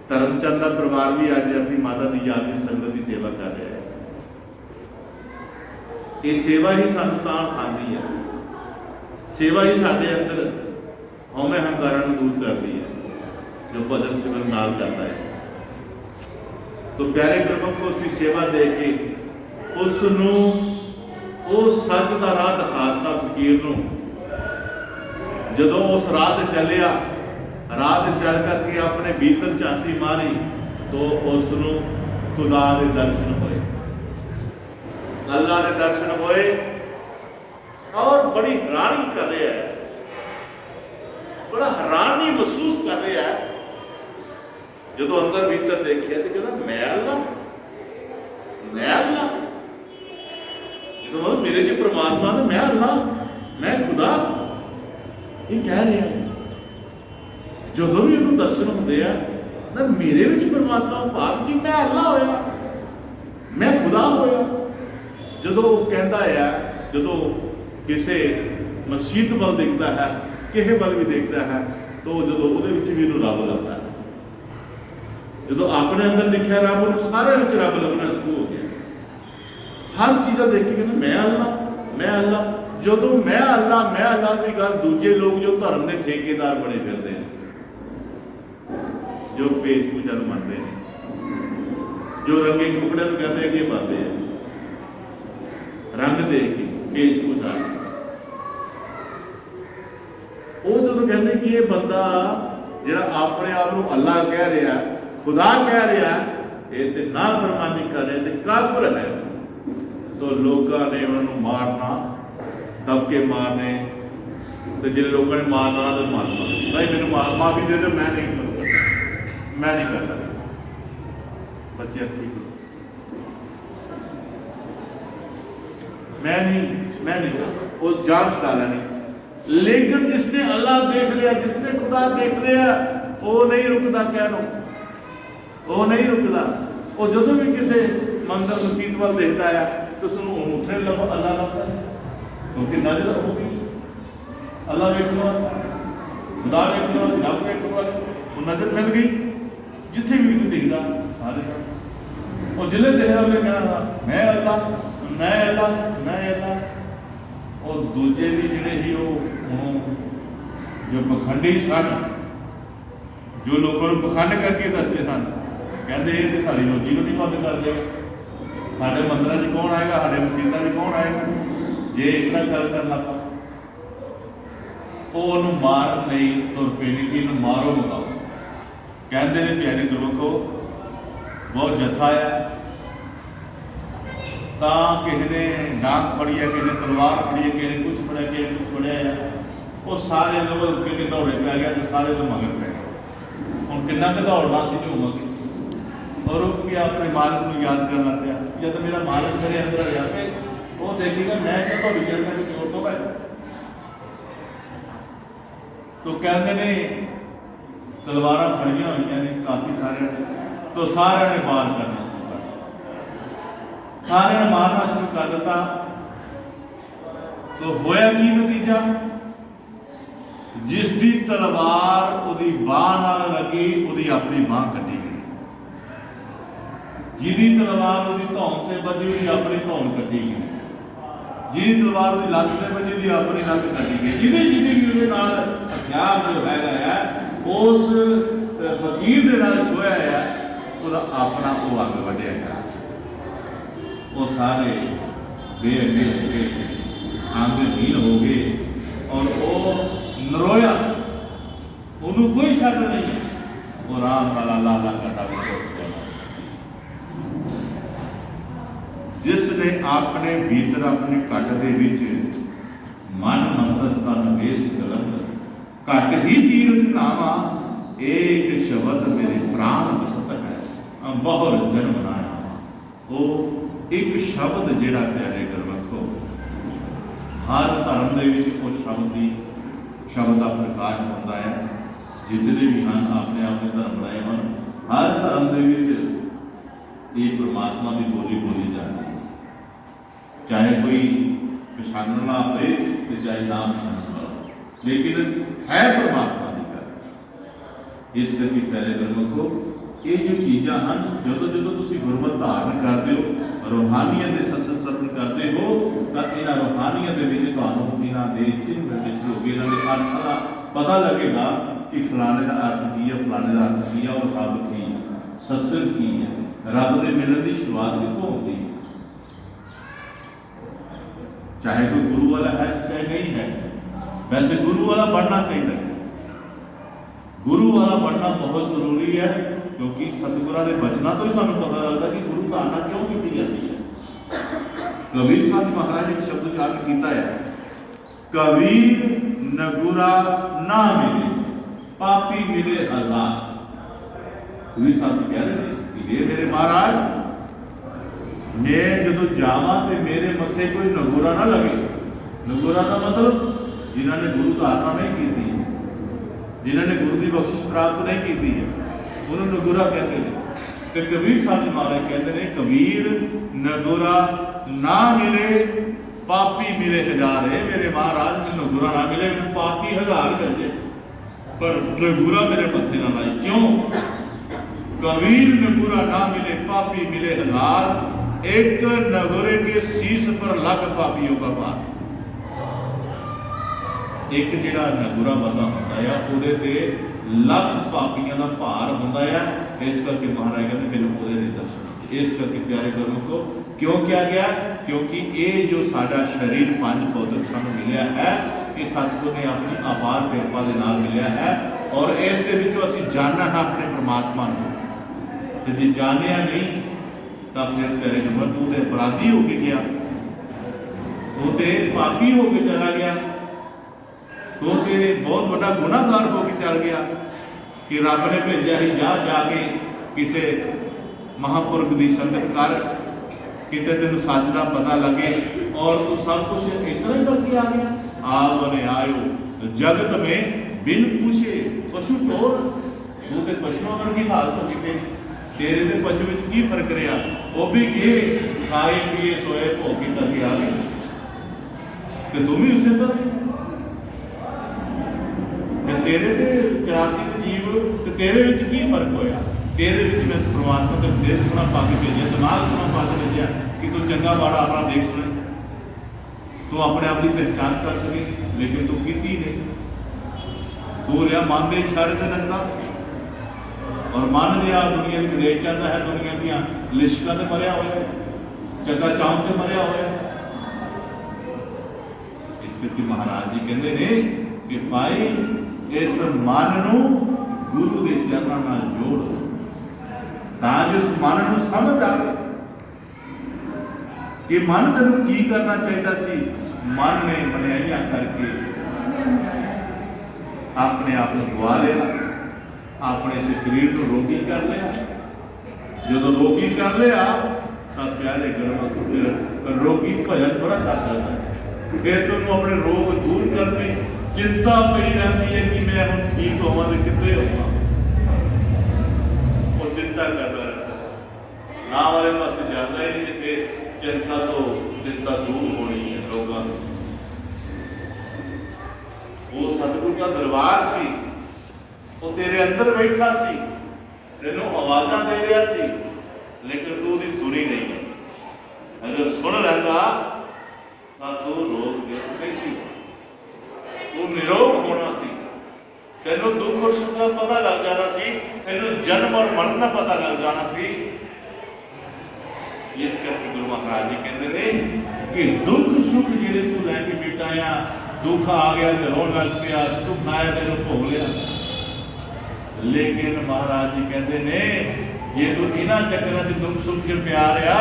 धर्मचंद का परिवार भी अज अपनी माता की याद की संगत की सेवा कर रहा है। ये सेवा ही सानू तां आती है, सेवा ही साडे अंदर हौमे हंकारा नूं दूर करती है, जो भजन सिमरन नाल करता है। तो प्यारे गुरमुखो उसकी सेवा देख के उसनूं ਉਹ ਸੱਚ ਦਾ ਰਾਹ ਦਿਖਾਤਾ ਫਕੀਰ ਨੂੰ। ਜਦੋਂ ਉਸ ਰਾਹ ਤੇ ਚੱਲਿਆ, ਰਾਹ ਤੇ ਚੱਲ ਕਰਕੇ ਆਪਣੇ ਭੀਤਰ ਝਾਤੀ ਮਾਰੀ तो ਉਸ ਨੂੰ ਖੁਦਾ ਦੇ ਦਰਸ਼ਨ ਹੋਏ, ਅੱਲਾ ਦੇ ਦਰਸ਼ਨ ਹੋਏ और बड़ी हैरानी कर रहा है, बड़ा हैरानी महसूस कर रहा है। जो अंदर भीतर देखिए तो कहता मैं अल्लाह, तो मेरे च परमात्मा तो मैं अल्लाह, मैं खुदा, ये कह रहा है। जो भी उन्होंने दर्शन होंगे ना मेरे विच परमात्मा भाव कि मैं अल्लाह होया, मैं खुदा होया। जो कहता है, जो किसी मस्जिद वाल देखता है, किसी वाल भी देखता है, तो जो भी रब लगता है। जो अपने अंदर देखा रब, उन्हें सारे रब लगना शुरू हो गया। हर चीज़ा देख के कहते मैं अल्लाह। जो मैं अल्लाह की गल दूजे लोग जो धर्म के ठेकेदार बने फिरते हैं, जो वेशभूषा मनते हैं, जो रंगे कपड़े को कहते अगे पाते हैं, रंग देख के वेशभूषा, वो जो कहते कि ये बंदा जो अपने आप को अल्लाह कह रहा, खुदा कह रहा, ये तो ना फरमानी कर रहे, तो काफिर है। तो लोगों ने उन्होंने मारना, दबके मारने, तो जिन लोगों ने मारना तो मारना, भाई मैंने माफी दे दो, मैं नहीं करता। बच्चे ठीक, मैं नहीं वो जान छुड़ा नहीं। लेकिन जिसने अल्लाह देख लिया, जिसने खुदा देख लिया, वो नहीं रुकता। कहनो वो नहीं रुकता। वो जो भी किसी मंदिर मसीत वाल देखता है तो उसको उठने लगा अल्लाह लगता है, क्योंकि नजर होगी अल्लाह देखने वाले, खुदा देखने वाले, रब देखने वाले, वो नजर मिल गई। जिथे भी देखता सारे वो जिले देखा उन्हें कहना मैं अल्लाह। और दूजे भी जोड़े ही जो पखंडी सन, जो लोगों को पखंड करके दसते सन, कहते ये तो सारी रोजी रोटी बंद कर देगा, साढ़े मंदिर च कौन आएगा, साढ़े मसीतों च कौन आएगा जे इतना गल करना। वो मार नहीं तुर पेनी कि मारो मुकाओ। कहते हैं प्यारे गुरमुखो, बहुत जत्था है, तो किसी ने डाक फड़ी है, किसी ने तलवार फड़ी है, किसी ने कुछ फड़िया, किसी ने कुछ फड़िया है, वो सारे के दौड़े पै गया, तो सारे तो मगर पै गए। हम किन्ना के दौड़ना सी जो मगर, और उसके अपने मालिक को याद करना पाया। जब मेरा मालिक मेरे अंदर आ जाए वो देखेगा मैं क्या तो बिगड़ में जोर तो है। तो कहते ने तलवार फड़िया हुई ने काफ़ी सारे, तो सारे ने वार करना शुरू कर दिया, सारे ने मारना शुरू कर दिता। तो होया की नतीजा, जिसकी तलवार उसकी बांह नाल लगी, उसकी अपनी बांह कटी गई। ਜਿਹਦੀ ਤਲਵਾਰ ਉਹਦੀ ਧੌਣ ਤੇ ਵੱਜੀ ਉਹਦੀ ਆਪਣੀ ਧੌਣ ਕੱਟੀ ਗਈ, ਜਿਹਦੀ ਤਲਵਾਰ ਉਹਦੀ ਲੱਤ ਤੇ ਵੱਜੀ ਉਹਦੀ ਆਪਣੀ ਲੱਤ ਕੱਟੀ ਗਈ, ਜਿਹਦੀ ਵੀ ਉਹਦੇ ਨਾਲ ਹਥਿਆਰ ਜੋ ਹੈਗਾ ਹੈ ਉਸ ਫਕੀਰ ਦੇ ਨਾਲ ਸੋਇਆ ਹੈ ਉਹਦਾ ਆਪਣਾ ਉਹ ਅੱਗ ਵੱਢਿਆ ਗਿਆ। ਉਹ ਸਾਰੇ ਬੇਅੰਗੇ ਹੋ ਗਏ, ਅੰਗਹੀਣ ਹੋ ਗਏ ਔਰ ਉਹ ਨਰੋਇਆ, ਉਹਨੂੰ ਕੋਈ ਸ਼ੱਕ ਨਹੀਂ, ਉਹ ਰਾਮ ਨਾਲ ਅੱਲਾਹ ਕਰਦਾ ਵੀ ਜਿਸ ਨੇ ਆਪਣੇ ਭੀਤਰ ਆਪਣੇ ਘਟ ਦੇ ਵਿੱਚ ਮਨ ਮੰਤਰ ਤਨ ਵੇਸ ਕਲੰਦਰ ਘਟ ਹੀ ਤੀਰਥ ਨਾਵਾ ਏਕ ਸ਼ਬਦ ਮੇਰੇ ਪ੍ਰਾਣ ਬਸਤ ਹੈ ਬਹੁਰ ਜਨਮ ਨਾਇਆ। ਉਹ ਇੱਕ ਸ਼ਬਦ ਜਿਹੜਾ ਪਿਆਰੇ ਗੁਰਮਖੋ ਹਰ ਧਰਮ ਦੇ ਵਿੱਚ ਉਹ ਸ਼ਬਦ ਦਾ ਪ੍ਰਕਾਸ਼ ਹੁੰਦਾ ਹੈ। ਜਿਤਨੇ ਵੀ ਹਨ ਆਪਣੇ ਆਪਣੇ ਧਰਮ ਬਣਾਏ ਹਨ, ਹਰ ਧਰਮ ਦੇ ਵਿੱਚ ਇਹ ਪਰਮਾਤਮਾ ਦੀ ਬੋਲੀ ਬੋਲੀ ਜਾਂਦੀ ਹੈ, ਚਾਹੇ ਕੋਈ ਪਛਾਣਨ ਵਾਲਾ ਹੋਵੇ ਤੇ ਚਾਹੇ ਨਾ ਪਛਾਣਨ ਵਾਲਾ, ਲੇਕਿਨ ਹੈ ਪਰਮਾਤਮਾ ਦੀ ਗੱਲ। ਇਸ ਕਰਕੇ ਪਿਆਰੇ ਗੁਰਮਖੋ ਇਹ ਜੋ ਚੀਜ਼ਾਂ ਹਨ, ਜਦੋਂ ਤੁਸੀਂ ਗੁਰਮਤਿ ਧਾਰਨ ਕਰਦੇ ਹੋ, ਰੂਹਾਨੀਅਤ ਦੇ ਸਤਸੰਗ ਕਰਦੇ ਹੋ, ਤਾਂ ਇਹਨਾਂ ਰੂਹਾਨੀਅਤ ਦੇ ਵਿੱਚ ਤੁਹਾਨੂੰ ਇਹਨਾਂ ਦੇ ਚਿੰਨ੍ਹ ਦਿਸੋਗੇ, ਇਹਨਾਂ ਦੇ ਅਰਥਾਂ ਦਾ ਪਤਾ ਲੱਗੇਗਾ ਕਿ ਫਲਾਣੇ ਦਾ ਅਰਥ ਕੀ ਹੈ, ਫਲਾਣੇ ਦਾ ਅਰਥ ਕੀ ਹੈ, ਔਰ ਰੱਬ ਕੀ ਹੈ, ਸਤਸੰਗ ਕੀ ਹੈ, ਰੱਬ ਦੇ ਮਿਲਣ ਦੀ ਸ਼ੁਰੂਆਤ ਕਿੱਥੋਂ ਹੁੰਦੀ ਹੈ। ਚਾਹੇ ਕੋਈ ਗੁਰੂ ਵਾਲਾ ਹੈ ਚਾਹੇ ਨਹੀਂ ਹੈ, ਵੈਸੇ ਗੁਰੂ ਵਾਲਾ ਬਣਨਾ ਚਾਹੀਦਾ ਹੈ। ਗੁਰੂ ਵਾਲਾ ਬਣਨਾ ਬਹੁਤ ਜ਼ਰੂਰੀ ਹੈ, ਕਿਉਂਕਿ ਸਤਿਗੁਰਾਂ ਦੇ ਬਚਨਾਂ ਤੋਂ ਹੀ ਸਾਨੂੰ ਪਤਾ ਲੱਗਦਾ ਕਿ ਗੁਰੂ ਧਾਰਨਾ ਕਿਉਂ ਕੀਤੀ ਜਾਂਦੀ ਹੈ। ਕਬੀਰ ਸਾਹਿਬ ਮਹਾਰਾਜ ਨੇ ਇੱਕ ਸ਼ਬਦ ਉਚਾਰਨ ਕੀਤਾ ਹੈ, ਕਬੀਰ ਨਗੁਰਾ ਨਾ ਮਿਲੇ ਪਾਪੀ ਮਿਲੇ ਹਜ਼ਾਰ। ਕਬੀਰ ਸਾਹਿਬ ਕਹਿ ਰਹੇ ਨੇ ਕਿ ਇਹ ਮੇਰੇ ਮਹਾਰਾਜ, ਮੈਂ ਜਦੋਂ ਜਾਵਾਂ ਤੇ ਮੇਰੇ ਮੱਥੇ ਕੋਈ ਨਗੁਰਾ ਨਾ ਲੱਗੇ। ਨਗੁਰਾ ਦਾ ਮਤਲਬ ਜਿਨ੍ਹਾਂ ਨੇ ਗੁਰੂ ਧਾਰਨਾ ਨਹੀਂ ਕੀਤੀ, ਜਿਨ੍ਹਾਂ ਨੇ ਗੁਰੂ ਦੀ ਬਖਸ਼ਿਸ਼ ਪ੍ਰਾਪਤ ਨਹੀਂ ਕੀਤੀ ਹੈ, ਉਹਨੂੰ ਨਗੁਰਾ ਕਹਿੰਦੇ ਨੇ। ਤੇ ਕਬੀਰ ਸਾਹਿਬ ਜੀ ਮਹਾਰਾਜ ਕਹਿੰਦੇ ਨੇ, ਕਬੀਰ ਨਗੁਰਾ ਨਾ ਮਿਲੇ ਪਾਪੀ ਮਿਲੇ ਹਜ਼ਾਰ। ਹੈ ਮੇਰੇ ਮਹਾਰਾਜ, ਮੈਨੂੰ ਨਗੁਰਾ ਨਾ ਮਿਲੇ, ਮੈਨੂੰ ਪਾਪੀ ਹਜ਼ਾਰ ਮਿਲ ਜਾਏ, ਪਰ ਨਗੁਰਾ ਮੇਰੇ ਮੱਥੇ ਨਾ ਲਾਈ। ਕਿਉਂ? कबीर नगुरा ना मिले पापी मिले हजार, एक नगुरे के शीश पर लख पापियों का भार। एक जिहड़ा नगुरा बंदा होंदा है ਉਹਦੇ ਤੇ ਲੱਖ ਪਾਪੀਆਂ ਦਾ ਭਾਰ ਹੁੰਦਾ ਹੈ। ਇਸ ਕਰਕੇ ਮਹਾਰਾਜ ਕਹਿੰਦੇ ਮੈਨੂੰ ਉਹਦੇ ਦੇ ਦਰਸ਼ਨ। ਇਸ ਕਰਕੇ ਪਿਆਰੇ ਗੁਰਮੁਖੋ ਕਿਉਂ ਕਿਹਾ ਗਿਆ? ਕਿਉਂਕਿ ਇਹ ਜੋ ਸਾਡਾ ਸਰੀਰ ਪੰਜ ਭੌਤਿਕ ਸਾਨੂੰ ਮਿਲਿਆ ਹੈ, ਇਹ ਸਤਿਗੁਰ ਨੇ ਆਪਣੀ ਅਪਾਰ ਕਿਰਪਾ ਦੇ ਨਾਲ ਮਿਲਿਆ ਹੈ, ਔਰ ਇਸ ਦੇ ਵਿੱਚੋਂ ਅਸੀਂ ਜਾਣਨਾ ਹੈ ਆਪਣੇ ਪਰਮਾਤਮਾ ਨੂੰ। ਤੇ ਜੇ ਜਾਣਿਆ ਨਹੀਂ ਤਾਂ ਫਿਰ ਪਿਆਰੇ ਗੁਰਮੁਖ ਤੂੰ ਤੇ ਅਪਰਾਧੀ ਹੋ ਕੇ ਗਿਆ, ਤੂੰ ਤੇ ਪਾਪੀ ਹੋ ਕੇ ਚਲਾ ਗਿਆ, ਤੂੰ ਤੇ ਬਹੁਤ ਵੱਡਾ ਗੁਨਾਹਗਾਰ ਹੋ ਕੇ ਚੱਲ ਗਿਆ ਕਿ ਰੱਬ ਨੇ ਭੇਜਿਆ ਹੀ ਜਾ ਕੇ ਕਿਸੇ ਮਹਾਂਪੁਰਖ ਦੀ ਸੰਗਤ ਕਰ, ਕਿਤੇ ਤੈਨੂੰ ਸੱਚ ਦਾ ਪਤਾ ਲੱਗੇ, ਔਰ ਤੂੰ ਸਭ ਕੁਛ ਇਤਨਾ ਹੀ ਕਰਕੇ ਆ ਗਿਆ। ਆਪ ਨੇ ਆਇਓ ਜਗਤ ਮੇ ਬਿਨ ਪੁੱਛੇ ਪਸ਼ੂ ਤੋਰ। ਤੂੰ ਤੇ ਪਸ਼ੂਆਂ ਵਰਗੀ ਹਾਲਤ ਕੀਤੀ, ਤੇਰੇ ਤੇ ਪਸ਼ੂ ਵਿੱਚ ਕੀ ਫਰਕ ਰਿਹਾ? ਉਹ ਵੀ ਗਏ ਖਾਏ ਪੀਏ ਸੋਏ ਭੋਗੇ ਕਰਕੇ ਆ ਗਏ, ਤੇ ਤੂੰ ਵੀ ਉਸੇ ਤਰ੍ਹਾਂ ਤੇਰੇ ਤੇ 84 ਜੀਵ, ਤੇ ਤੇਰੇ ਵਿੱਚ ਕੀ ਫਰਕ ਹੋਇਆ? ਤੇਰੇ ਵਿੱਚ ਮੈਂ ਪਰਮਾਤਮਾ ਦਾ ਦਿਲ ਸੁਣਾ ਪਾ ਕੇ ਭੇਜਿਆ, ਦਿਮਾਗ ਸੁਣਾ ਪਾ ਕੇ ਭੇਜਿਆ ਕਿ ਤੂੰ ਚੰਗਾ ਮਾੜਾ ਆਪਣਾ ਦੇਖ ਸੁਣੇ, ਤੂੰ ਆਪਣੇ ਆਪ ਦੀ ਪਹਿਚਾਣ ਕਰ ਸਕੇ, ਲੇਕਿਨ ਤੂੰ ਕੀਤੀ ਨਹੀਂ। ਤੂੰ ਰਿਹਾ ਮਨ ਦੇ ਇਸ਼ਾਰੇ ਤੇ ਨੱਚਦਾ, ਔਰ ਮਨ ਰਿਹਾ ਦੁਨੀਆ ਦੀ ਲੈ ਜਾਂਦਾ ਹੈ, ਦੁਨੀਆ ਦੀਆਂ ਲਿਸ਼ਕਾਂ ਤੇ ਮਰਿਆ ਹੋਇਆ, ਚੱਕਾ ਚਾਉਂ ਤੇ ਮਰਿਆ ਹੋਇਆ। ਇਸ ਕਰਕੇ ਮਹਾਰਾਜ ਜੀ ਕਹਿੰਦੇ ਨੇ ਕਿ ਭਾਈ ਇਸ ਮਨ ਨੂੰ ਗੁਰੂ ਦੇ ਚਰਨਾਂ ਨਾਲ ਜੋੜ, ਤਾਂ ਜੋ ਇਸ ਮਨ ਨੂੰ ਸਮਝ ਆਵੇ ਕਿ ਮਨ ਤੈਨੂੰ ਕੀ ਕਰਨਾ ਚਾਹੀਦਾ ਸੀ। ਮਨ ਨੇ ਮਨਿਆਈਆਂ ਕਰਕੇ ਆਪਣੇ ਆਪ ਨੂੰ ਗਵਾ ਲਿਆ, ਆਪਣੇ ਸਰੀਰ ਨੂੰ ਰੋਗੀ ਕਰ ਲਿਆ। ਜਦੋਂ ਰੋਗੀ ਕਰ ਲਿਆ ਤਾਂ ਪਿਆਰੇ ਗੁਰਮੁਖ ਰੋਗੀ ਭਜਨ ਥੋੜਾ ਕਰ ਸਕਦਾ ਹੈ। ਫਿਰ ਤੁਹਾਨੂੰ ਆਪਣੇ ਰੋਗ ਦੂਰ ਕਰਨੇ ਚਿੰਤਾ ਪਈ ਰਹਿੰਦੀ ਹੈ ਕਿ ਮੈਂ ਹੁਣ ਠੀਕ ਹੋਵਾਂ ਤੇ ਕਿੱਥੇ ਹੋਵਾਂ, ਉਹ ਚਿੰਤਾ ਕਰਦਾ ਰਹਿੰਦਾ, ਨਾ ਵਾਲੇ ਪਾਸੇ ਜਾਂਦਾ ਹੀ ਨਹੀਂ ਜਿੱਥੇ ਚਿੰਤਾ ਦੂਰ ਹੋਣੀ ਹੈ ਲੋਕਾਂ ਨੂੰ। ਉਹ ਸਤਿਗੁਰ ਦਾ ਦਰਬਾਰ ਸੀ, ਉਹ ਤੇਰੇ ਅੰਦਰ ਬੈਠਾ ਸੀ, ਤੈਨੂੰ ਆਵਾਜ਼ਾਂ ਦੇ ਰਿਹਾ ਸੀ, ਲੇਕਿਨ ਤੂੰ जन्म और मरण का पता लग जाना सी। इस करके गुरु महाराज जी कहते ने कि दुख सुख जिहड़े तू लैके बेटा आ, दुख आ गया तो रोन लग पिया, सुख आया तेन भोग लिया। लेकिन महाराज जी कहते ने जे तू इन्हां चक्करां च दुख सुख च प्यार आ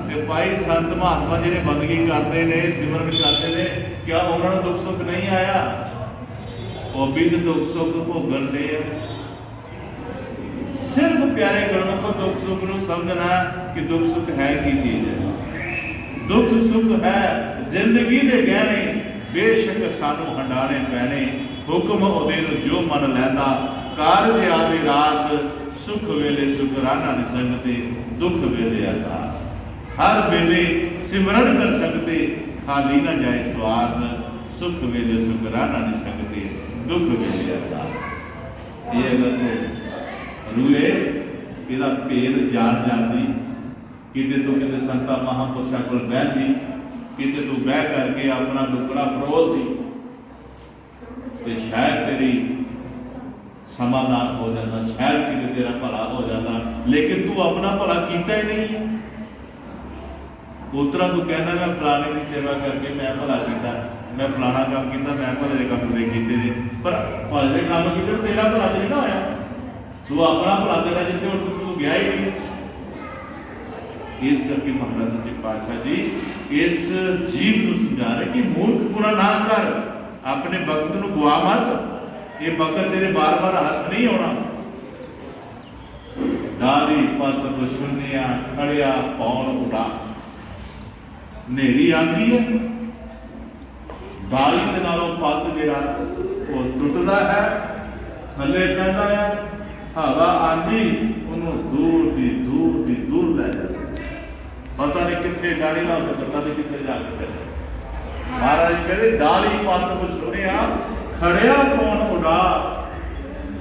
ते भाई संत महात्मा जिहड़े बंदगी करते ने, सिमरन करते ने, क्या उन्होंने दुख सुख नहीं आया? वो भी तो दुख सुख भोगन दे। सिर्फ प्यारे गुरमुख को दुख सुख को समझना कि दुख सुख है की चीज है। दुख सुख है जिंदगी के गहने, बेशक सानू हंडाने पैने, हुक्म उहदे नूं जो मन लैंदा, कारज आदि रास, सुख वेले शुकराना नहीं सकते, दुख वेले अरदास। हर वेले सिमरन कर सकते, खाली ना जाए श्वास, सुख वेले शुकराना नहीं सकते, दुख वेले अरदास। ये अगर रूए ਇਹਦਾ ਭੇਦ ਜਾਣ ਜਾਂਦੀ, ਕਿਤੇ ਤੂੰ ਕਿਤੇ ਸੰਤਾਂ ਮਹਾਂਪੁਰਸ਼ਾਂ ਕੋਲ ਬਹਿੰਦੀ, ਕਿਤੇ ਤੂੰ ਬਹਿ ਕਰਕੇ ਆਪਣਾ ਦੁੱਖੜਾ ਫਰੋਲਦੀ ਤੇ ਸ਼ਾਇਦ ਤੇਰੀ ਸਮਾਧਾਨ ਹੋ ਜਾਂਦਾ, ਸ਼ਾਇਦ ਕਿਤੇ ਤੇਰਾ ਭਲਾ ਹੋ ਜਾਂਦਾ। ਲੇਕਿਨ ਤੂੰ ਆਪਣਾ ਭਲਾ ਕੀਤਾ ਹੀ ਨਹੀਂ। ਉਤਰਾ ਤੂੰ ਕਹਿੰਦਾ ਮੈਂ ਫਲਾਣੇ ਦੀ ਸੇਵਾ ਕਰਕੇ ਮੈਂ ਭਲਾ ਕੀਤਾ, ਮੈਂ ਫਲਾਣਾ ਕੰਮ ਕੀਤਾ, ਮੈਂ ਭਲੇ ਦੇ ਕੰਮ ਦੇ ਕੀਤੇ ਨੇ, ਪਰ ਭਲੇ ਦੇ ਕੰਮ ਕੀਤੇ ਤੇਰਾ ਭਲਾ ਤੇ ਨਹੀਂ ਨਾ ਹੋਇਆ। तू अपना भला तेरा जितने और तू गया ही नहीं। इस करके महाराज सच्चे पातशाह जी इस जीव को समझा रहे कि मूर्ख पूरा ना कर, अपने वक्त को गुआ मत, ये वक्त तेरे बार बार हस्त नहीं होना। डाली पत शून्या खड़िया पौन उड़ा, नेरी आती है, डाली के नालों पत जिहड़ा वो टुटदा है, थले पैंदा है, हवा आती उन्होंने दूर दी दूर लै जाती, पता नहीं कितने डाली ला पता नहीं कितने जाके। महाराज कहते डाली पत सुनिया खड़िया कौन उड़ा,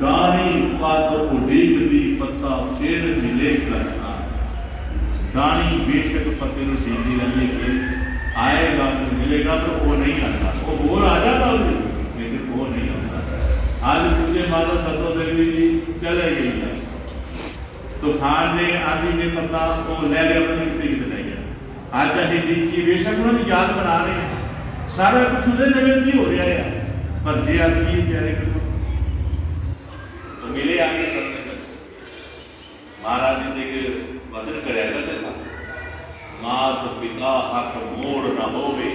डाली पत उड़ीक दी पत्ता फिर मिले करना। डाली बेशक पत्ते को सीधी रहती कि आएगा तो मिलेगा, तो वो नहीं आता, वो बोल आ जाता लेकिन वो नहीं आता। आज पूज्य माता सतो देवी जी चले गई है, तूफान ने आंधी ने पता वो ले गया, अपनी पीठ ले गया। आज चाहे जी की बेशक उन्होंने याद बना रहे हैं, सारा कुछ उधर निवेदी हो रहा है, पर जे आखिर प्यारे कुछ तो मिले आगे सबने कुछ महाराज जी के वचन कराया करते सा, मात पिता हक मोड़ न होवे,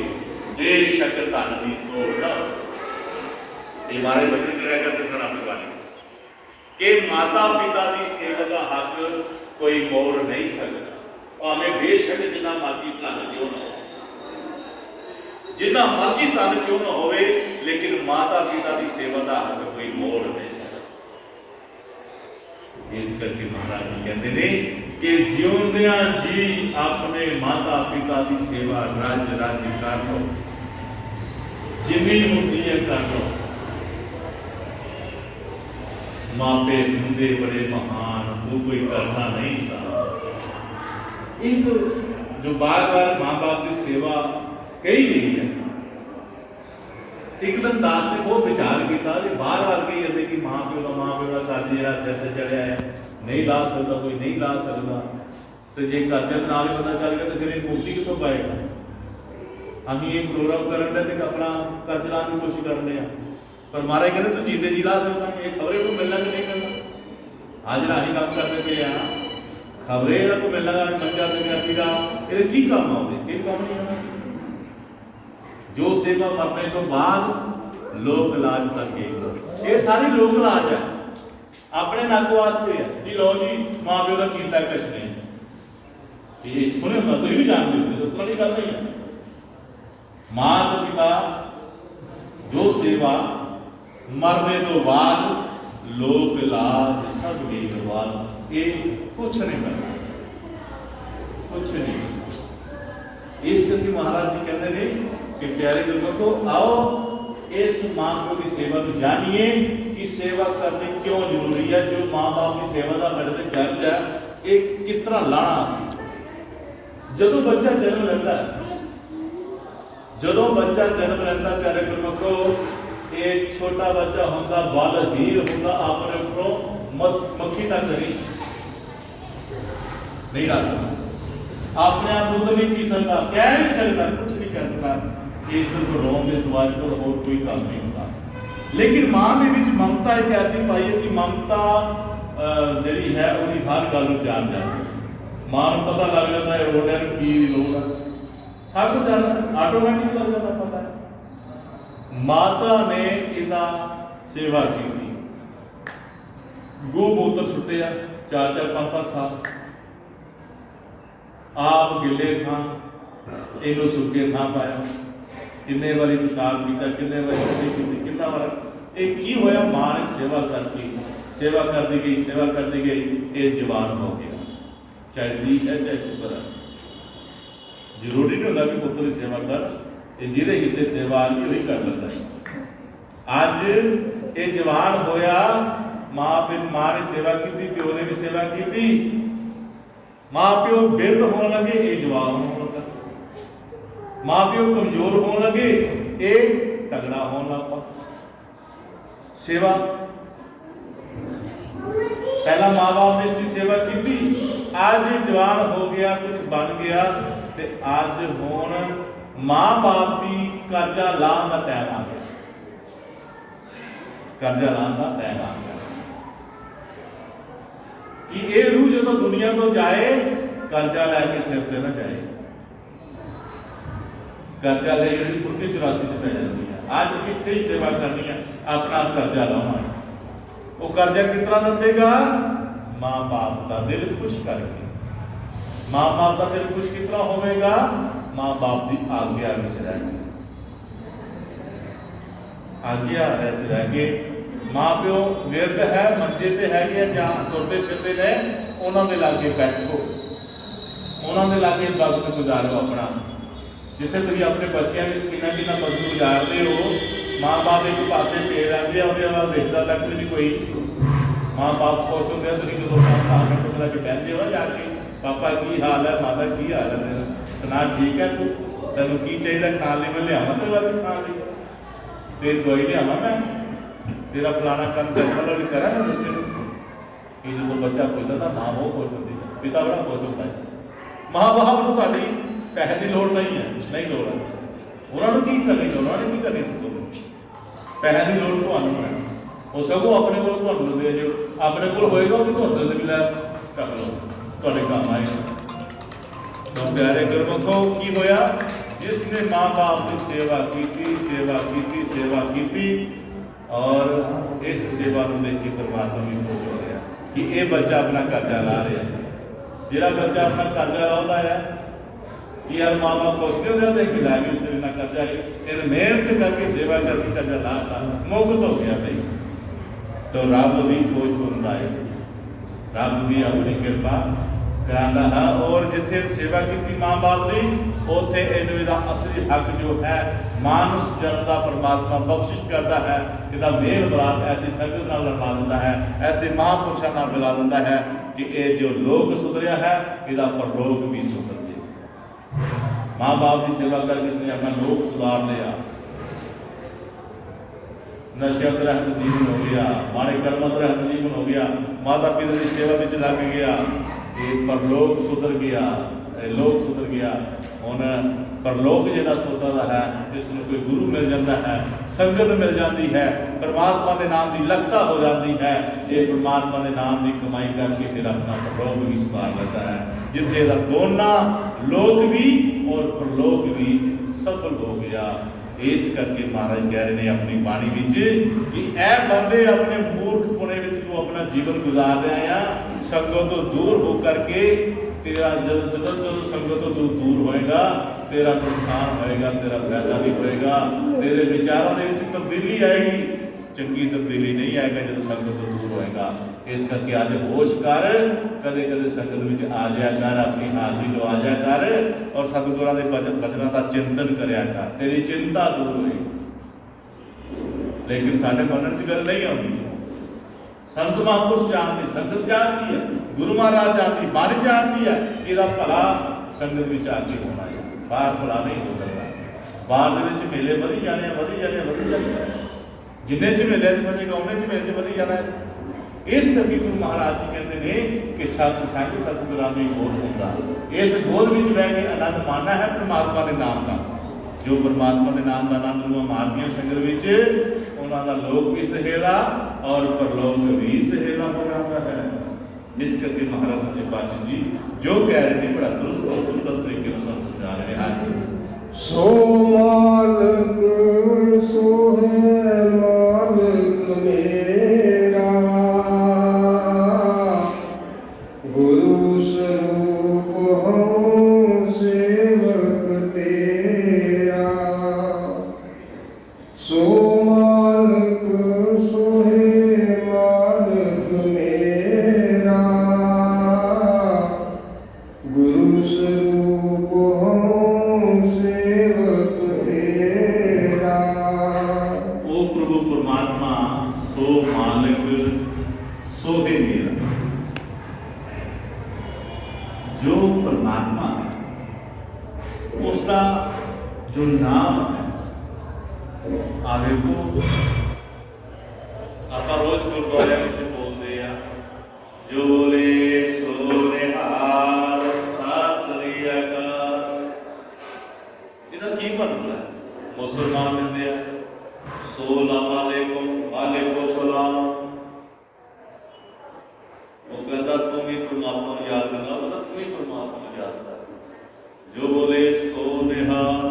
दे शक धन दी तोड़ न हो। ये हमारे वचन कराया करते सन अपनी बाणी कि माता पिता की सेवा का हक कोई मोड़ नहीं सकता, भावें बेशक जिन्ना मर्जी धन क्यों ना हो, जिन्ना मर्जी धन क्यों ना होवे, लेकिन माता पिता की सेवा का हक कोई मोड़ नहीं सकता। इस करके महाराज जी कहते हैं कि जिउंदिया जी अपने माता पिता की सेवा रज रज कर लो, जिन्नी होती है कर लो। मापे हुंदे बड़े महान, वो कोई करना नहीं सा। एक जो बार बार माँ बाप की सेवा कही गई है, एक दिन दास ने बहुत विचार किया, बार बार कही जाते कि माँ प्यो का कर्ज जो सिर से चढ़िया है नहीं ला सकता, कोई नहीं ला सकता, तो जे कर्जे नाल ही बंदा चल गया तो फिर मुक्ति कितों पाएगा। हम ये प्रोग्राम करन दे ते अपना कर्ज लाने की कोशिश करने हैं, पर महाराज कहते तू जीते जी ला सकता, ये खबरें को मिलना कि नहीं मिलना। आज ना ही काम करते पे हैं, खबरें को मिलना बच्चा ये की काम आते काम नहीं होना। जो सेवा मरने तो बाद लोक इलाज सके, ये सारी लोक इलाज है, अपने नक वास्ते है जी। लो जी माँ प्यो का कीता कुछ नहीं, ये सुने तुम भी जानते हो, दसना की गल नहीं है। माता पिता जो सेवा मरने तो बाद लोक इलाज सब बेगवाद, ये कुछ नहीं करना, कुछ नहीं। इस करके महाराज जी कहते हैं कि प्यारे गुरमुखो आओ इस मां प्यो की सेवा को जानिए कि सेवा करनी क्यों जरूरी है। जो मां बाप की सेवा का मेरे कर्ज है, ये किस तरह लाना सी। जदों बच्चा जन्म लेता है, जदों बच्चा जन्म लेता प्यारे गुरमुखो, एक छोटा बच्चा होंदा, बलहीन होंदा, अपने उपरों मक्खी का करी नहीं रखता, अपने आप दूध नहीं पी सकता, कह नहीं सकता, कुछ नहीं कह सकता, ये सिर्फ रोम के सिवाय को और कोई काम नहीं होता। लेकिन मां के बीच ममता एक ऐसी पाई है कि ममता जी है उसकी हर गल जान जाती। मां को पता लग जाता है रोने की लोड़ है, सब कुछ जाना ऑटोमैटिक लग जाता पता है। माता ने इदा सेवा की, गो मूत्र सुटे 4-4 5-5 साल, आप गिले थां इनू सुके थां पाया, किन्ने बारी पेशाब किया, किन्ने बारी कटी की, कितना बार एक की होया, मां ने सेवा करती, सेवा करती गई, सेवा करती गई, ये जवान हो गया, चाहे दी है चाहे पुत्र है। जरूरी नहीं होता कि पुत्र की सेवा कर, जिहदे हिस्से सेवा आ गई वही कर लेता है। अज ये जवान होया, मां ने सेवा की, प्यो ने भी सेवा की, मां प्यो बिरध होने लगे, ये जवान होने लगा, मां प्यो कमजोर होने लगे, ये तगड़ा होने लगा। सेवा पहला माँ बाप ने इसकी सेवा की, आज जवान हो गया, कुछ बन गया, ते आज हुण मां बाप की कर्जा लाने का टाइम आ गया, कर्जा लाने का टाइम आ गया कि ये रूह जो दुनिया तो जाए, कर्जा लैके सिर पर ना जाए, कर्जा ले कुर्सी 84 पै जाती है। आज कितने ही सेवा करनी है, अपना कर्जा लाना, वो कर्जा कितना नथेगा, माँ बाप का दिल खुश करके। माँ बाप का दिल खुश कितना होगा, माँ बाप की आज्ञा में रह के, आज्ञा रह के। माँ प्यो विरध है, मंजे से है जहाँ तुरते फिरते ने, उन्होंने लागे बैठो, उन्होंने लागे वक्त गुजारो अपना। जिथे तुम अपने बच्चों में कितना कितना वक्त गुजारते हो, माँ बाप एक पासे पे रहते हैं, वो देखता तक भी नहीं कोई। माँ बाप खुश होंगे, तुम जो 5 मिनट लगे बहते हो ना जाके, पापा की हाल है, माता की हाल है, तेरा सुना ठीक है, तू तेन की चाहिए खाने लिए, मैं लियावा तेरे वास्ते खाने लिए, तेरी दवाई लियावा मैं, तेरा फलाना काम करना भी करा ना दस कि जो बच्चा पूछता था, माँ बहुत खुश होती है, पिता बड़ा खुश होता है। माँ बाप को साड़ी पैसे की लोड़ नहीं है, नहीं लोड़ है, उन्होंने की करनी, उन्होंने की करनी दसो, पैसे की लोड़ तो है, वो सगों अपने को दे जो अपने को होएगा वो भी दे लै कर लो, थोड़े काम आए। तो प्यारे गुरमुखो की होया, जिसने माँ बाप की सेवा की, सेवा की, सेवा की, और इस सेवा को देख के परमात्मा भी खुश हो गया कि ये बच्चा अपना कर्जा ला रहा है। जिहड़ा बच्चा अपना कर्जा लाता है कि यार माँ बाप खुश नहीं होते कि ला के सिर ना कर्जा, इन मेहनत करके सेवा करके कर्जा ला मुक्त हो गया भाई, तो रब भी खुश होता है, रब भी अपनी कृपा कराता है। और जिथे सेवा की माँ बाप की, उत्थे इहदा असली हक जो है मानुष जन्म का परमात्मा बख्शिश करता है, इसका मेल मिलाप ऐसी संगत नाल मिला दिंदा है, ऐसे महापुरुषों नाल मिला दिंदा है कि ये जो लोक सुधरिया है, इसका परलोक भी सुधर जाए। माँ बाप की सेवा करके इसने अपना लोक सुधार लिया, नशे रहत जीवन हो गया, माड़े कर्म रहत जीवन हो गया, माता पिता की सेवा में लग गया, परलोक सुधर गया, लोक सुधर गया। हुण परलोक जिहड़ा सुधरदा है, जिसनूं कोई गुरु मिल जाता है, संगत मिल जाती है, परमात्मा के नाम की लखता हो जाती है, ये परमात्मा के नाम की कमाई करके फिर अपना परलोक भी सुधार लेता है, जिथे दा दोनों लोक भी और परलोक भी सफल हो गया। इस करके महाराज कह रहे हैं अपनी बाणी विच कि ऐ बंदे अपने मूर्खपुणे विच तू अपना जीवन गुजार रहा है, संगत तो दूर हो करके तेरा जब संगत तो दूर होएगा, तेरा नुकसान होएगा, तेरा फायदा भी होएगा, तेरे विचारों के तब्दीली आएगी, चंगी तब्दीली नहीं आएगा जब संगत तो दूर होएगा। इस करके आज होश कर, कदे कदे संगत में आ जाया कर, अपनी हाजरी लो आ जाया कर, और सतगुरां दे बचनों का चिंतन करया कर, तेरी चिंता दूर होएगी। लेकिन साढ़े मनन च गल नहीं आती, संत महापुरुष जानते, संगत जानती है, गुरु महाराज जानती, बाणी जानती है, इसका भला संगत में आके होना है, बाहर भला नहीं हो सकता। बाहर मेले वधी जाने, जिन्ने च मेले बचेगा उन्ने च मेले वधी जाना है। इस करके गुरु महाराज जी कहते हैं कि सत संग सतगुरां दी गोद हुंदा। इस गोद विच बह के आनंद मानना है परमात्मा के नाम का। जो परमात्मा के नाम का आनंद रूह मारदियां संगत विच उन्हां दा लोक भी सहेला और परलोक भी सहेला हो जाता है। इस करके महाराज सच्चे पातशाह जी जो कह रहे हैं बड़ा दुरुस्त और सुंदर तरीके से समझा रहे हैं। आज सो मालिक सो है मालिक मेरा, गुरु स्वरूप हूँ सेवक तेरा। सो मालिक सो है मालिक मेरा, गुरु स्वरूप हूँ सेवक तेरा। ओ प्रभु परमात्मा सो मालिक सो है मेरा। जो परमात्मा है उसका जो नाम है, आगे को आप रोज गुरुद्वारे में बोलते हैं जो बोले सो निहाल सत श्री अकाल। इधर की बनता है मुसलमान मिलते हैं सलाम अलैकुम वालेकुम सलाम। वो कहता तुम ही परमात्मा को याद करना, मतलब तुम ही परमात्मा को याद कर। जो बोले सो निहाल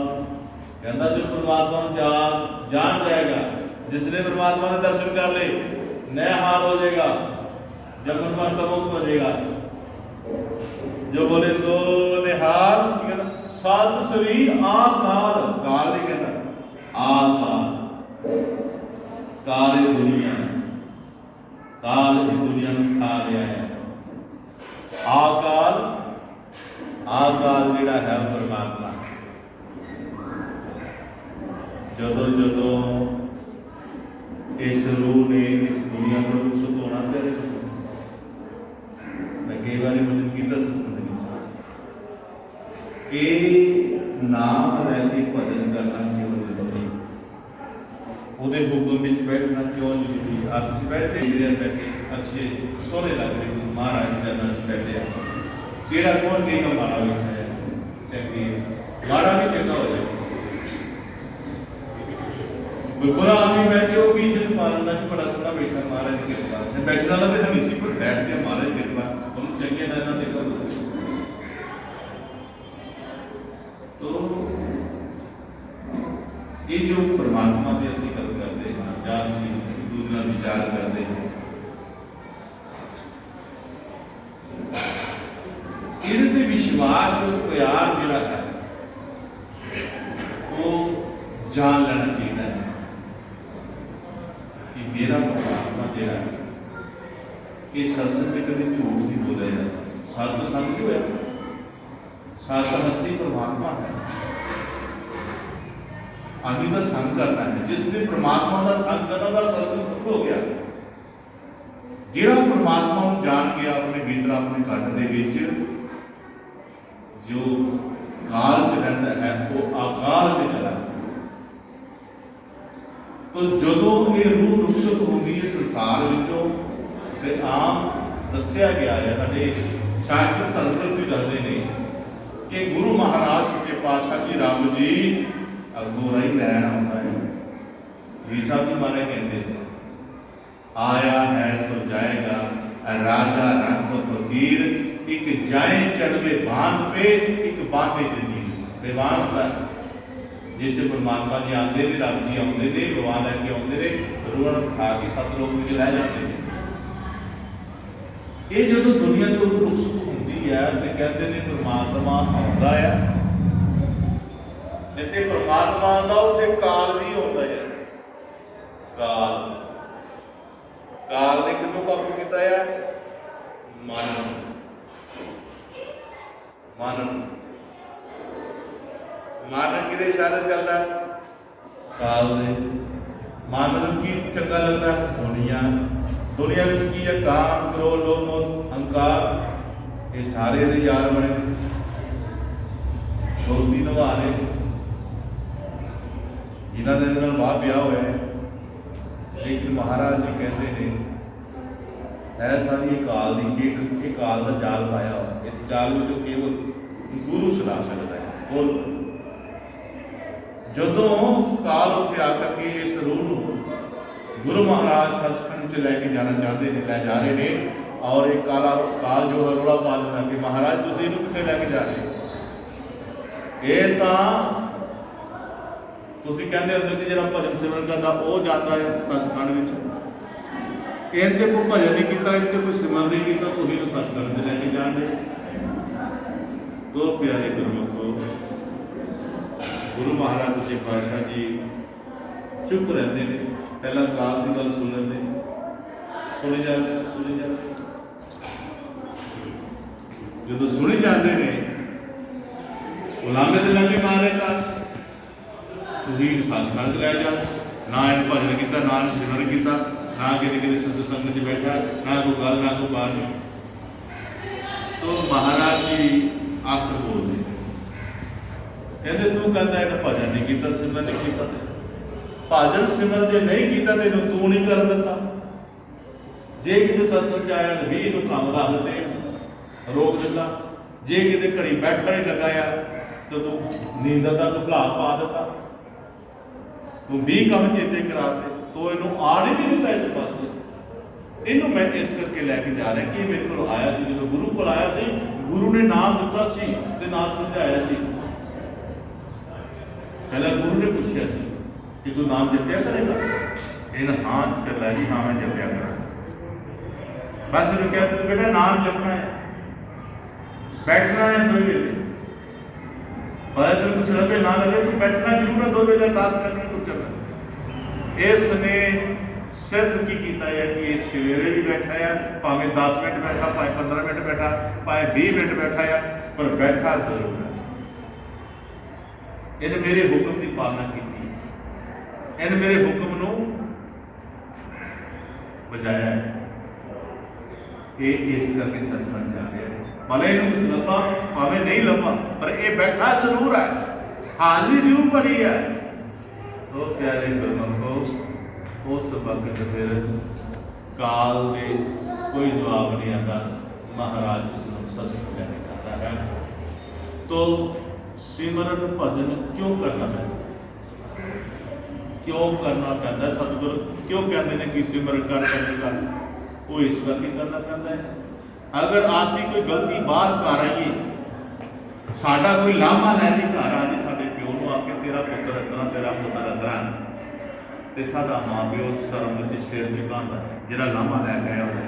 कहता जो परमात्मा जान जाएगा, जिसने परमात्मा के दर्शन कर ले नया हाल हो जाएगा, जन्म मरता मुक्त हो जाएगा। जो बोले सो निहाल सत श्री अकाल। काल नहीं कहता आकाल, काल दुनिया, काल की दुनिया में खा लिया है। आकाल आकाल जिहड़ा है परमात्मा। जदों जदों इस रूह ने इस दुनिया को रुखसत होना तेरे, मैं कई बार जिंदगी दस कि नाम लैके भजन करना क्यों जरूरी, ਉਹਦੇ ਹੁਕਮ ਵਿੱਚ बैठना क्यों जरूरी। आप बैठे बैठे अच्छे सोहने लग रहे महाराज चरणों में बैठे केड़ा कौन कहेगा माड़ा बैठा है, चंगी माड़ा भी चंगा हो जाए। बुरा आदमी बैठे हो भी इज्जत पा लेंदा कि बड़ा सोहना बैठा महाराज की कृपा, बैठने वाला तो हम इसी पर बैठ के महाराज की कृपा उन्होंने चंगे ना देखो। तो ये जो परमात्मा की असं गल करते हैं या दूसरा विचार करते हैं, ये विश्वास प्यार जोड़ा है वो जान लेना चाहिए कि मेरा परमात्मा जोड़ा है कि सत्संग कभी झूठ नहीं बोला जाता। सत संग जो है सत हस्ती परमात्मा है, आदमी का संग करना है। जिसने परमात्मा का संग करना का सत्संग सुख हो गया। जिहड़ा परमात्मा को जान गया अपने भीतर अपने घट दे विच जो काल च रहता है वो आकाल च चला। तो जदों ये रूह रुखसत होती है संसार विचों ते आम दस्या गया है, साडे शास्त्र धर्म ग्रंथ भी दसदे ने कि गुरु महाराज सच्चे पातशाह जी रब जी अगों राही लैन आउंदा है। जी साहब जी मारे कहते आया है सो जाएगा राजा रंग फकीर, एक जाए चढ़वे बांध पे एक बांधे जंजीर। बेवान होता है जिस परमात्मा जी आते ने, रब जी आते ने, भगवान लैके आते ने, रूह खा के सत लोग में रह जाते हैं। ये जो दुनिया तो रुखसत होती है तो कहते हैं परमात्मा आता है, जिथे परमात्मा आता उसे काल भी आता है। काल काल ने किनू काबू किया है? मन मन मन किदे इशारे चलता है? काल दे। मन की चंगा लगता है? दुनिया। दुनिया में की है? काम क्रोध लोभ मोह अहंकार, ये सारे दे यार बने दोस्ती निभा रहे जिन्हों के वाह ब्याह हुआ है। लेकिन महाराज जी कहते हैं है सारी ये काल की खेड, ये काल का जाल पाया हुआ। इस जाल में जो केवल गुरु छुड़ा सकता है। बोल जदों काल उत्थे आकर के इस रूह नूं गुरु महाराज सचखंड च लैके जाना चाहते हैं, लै जा रहे हैं, और एक काला काल जो है रोड़ा पा देना कि महाराज तुसीं इहनूं कित्थे लैके जा रहे हो। ये तां तुसीं कहंदे हुंदे कि जिहड़ा भजन सिमरन करदा वो जाता है सचखंड विच, इनते कोई भजन नहीं किया, इनते कोई सिमरन नहीं किया, तुसीं इहनूं सचखंड च लैके जाण दे। तो प्यारे गुरमुखो, गुरु महाराज सच्चे पातशाह जी चुप रहते हैं, पहला काल की गल सुन लेंगे, सुनी जाते जो सुनी जाते हैं गुलामे के लगे मारे का तुसीं सचखंड लै जाओ। ना इन भजन किया, ना सिमरन किया, ना किते सत्संग च बैठा, ना कोई गल, ना कोई बात नहीं। तो महाराज जी आखिर बोलते कहते तू कहता इन भजन नहीं किया, सिमरन नहीं किया। भजन सिमरन जो नहीं किया तेन तू नहीं कर दिता। जे किते सत्संग आया तो भी इनू काम ला देते, रोक दिता। जे किते घड़ी बैठा नहीं लगाया तो तू नींद का घबला पा दिता, तू 20 काम चेते कराते, तो इनू आड़ ही नहीं दिता इस पास। इनू मैं इस करके लैके जा रहा कि मेरे को आया सी, जो गुरु को आया सी, गुरु ने नाम दिता सी ते नाम समझाया सी। पहला गुरु ने पूछा सी कि तू नाम जपया करेगा, इन हाँ सिर लै जी, हाँ मैं जपया करा। बस इन्हें क्या तू बेटा नाम जपना है, बैठना है 2 वेले, पर तेरे कुछ लगे ना लगे तो बैठना जरूर है, 2 वेले अरदास करनी तू चलना। इसने सिर्फ की किया है कि सवेरे भी बैठा है, भावें 10 मिनट बैठा, भावें 15 मिनट बैठा, भावें 20 मिनट बैठा है, पर बैठा जरूर है। इन्हें मेरे हुक्म की पालना की, इन्हें मेरे हुक्म नूं बजाया है। ये इस करके सचखंड जा रहा है, भले इन्हें कुछ लभा भावें नहीं लभा, पर ये बैठा जरूर है, हाजिरी जरूर भरी है। तो प्यारे गुरमुखो, उस वक्त फिर काल दे कोई जवाब नहीं आता, महाराज उसको सचखंड लेके जाता है। तो सिमरन भजन क्यों करना पैदा, क्यों करना पैदा? सतगुरु क्यों कहते हैं कि सिमरन कर कर, वो इस करके करना पैदा है। अगर आसी कोई गलती बाहर कर आईए, साडा कोई लामा लैके घर आ जाए, साडे प्यो नूं आके तेरा पुत्र इतना, तेरा पुत्र इतना, तो साडा माँ प्यो शर्म च सिर झुकांदा है, जिहड़ा लामा लैके आया होवे।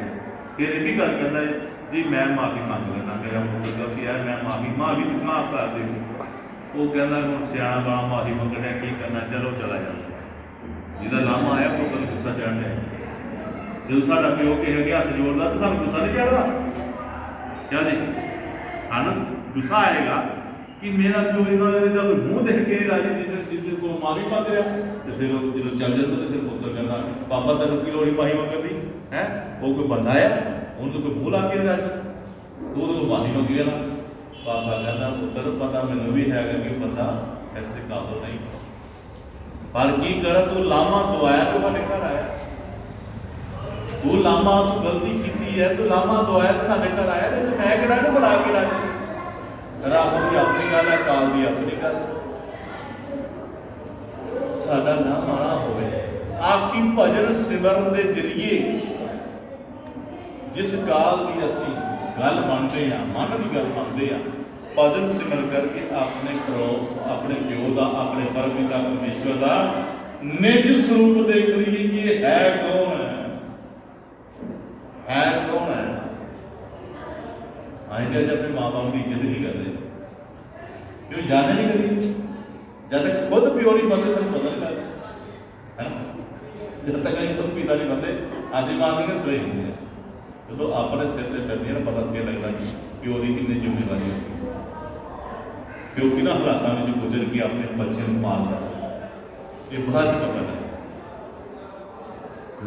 फिर ये भी गल कहता है जी मैं माफ़ी मंग लेना, मेरा पुत्र गलती है, मैं माफ़ी माफ़ कर दे। वो कहता हूँ सियाणा बड़ा माफ़ी मंगने की करना, चलो चला जाता। जिहदा लामा आया पुत्र गुस्सा चढ़ जाए, जो साडा प्यो कहे कि हथ जोड़दा तो सानूं गुस्सा नहीं चढ़दा क्या जी? सानूं गुस्सा आएगा कि मेरा प्यो इन्होंने मूँह देख के राजी, जिस को माफ़ी मंग रहा, तो फिर जो चल जाता तो फिर पुत्र कहता पापा तेन की लोड़ माफ़ी मंगण दी है, वो कोई बंदा है उन्होंने तो कोई मूँह ला के नहीं राजी, तो माफ़ी मंगी ना। पापा कहता पुत्र पता मैनू भी है कि बंदा ऐसे काबल नहीं, पर की कर तू लामा दवाया तो साढ़े घर आया, तू लामा तू गलती की है, तू लामा दवाया तो साढ़े घर आया, तो मैं किहड़ा बुला के राजी। रब की अपनी गल है, काल की अपनी गल, साडा ना माना होवे। आसी भजन सिमरन के जरिए जिस काल की असी गल मनते हैं, मन की गल मनते हैं, भजन सिमर करके अपने अपने प्यो का, अपने परमपिता परमेश्वर का निज स्वरूप देख लीए कि है कौन है कौन है। अं अपने माँ बाप की इज्जत नहीं करते, क्यों जाने नहीं करी, जब तक खुद प्यो नहीं बनते तो पता नहीं लगता है ना। जब तक अं खुद पिता नहीं बनते आदि मां नहीं करते होंगे, जो अपने सिर से करती ना पता क्या लगता कि प्यो की कितनी जिम्मेवारी होती, प्यो कि हालातों में गुजर के अपने बच्चे को पालता, ये बड़ा च पता है।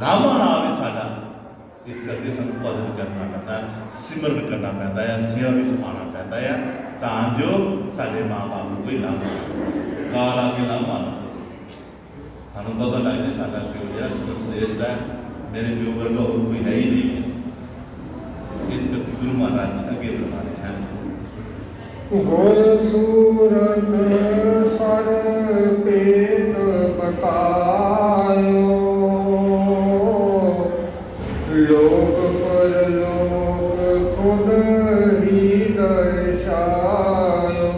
लामा नाम है साडा, इस करके सानू भजन करना पैंदा है, सिमरन करना पैंदा है, सेवा में आना पैंदा है, तां जो साडे माँ बाप को कोई लामा काल आके लामा सानू पता लग जाए साडा प्यो जिहड़ा श्रेष्ठ है, मेरे प्यो वर्गा होर कोई है ही नहीं है। ਗੁਰੂ ਮਹਾਰਾਜ ਜੀ ਅੱਗੇ ਬੁਲਾ ਰਹੇ ਹਨ। ਗੁਰ ਸੂਰਤ ਸਰ ਪੇਤ ਬਤਾਇਓ, ਲੋਕ ਪਰਲੋਕ ਖੁਦ ਹੀ ਦਰਸਾਇਓ।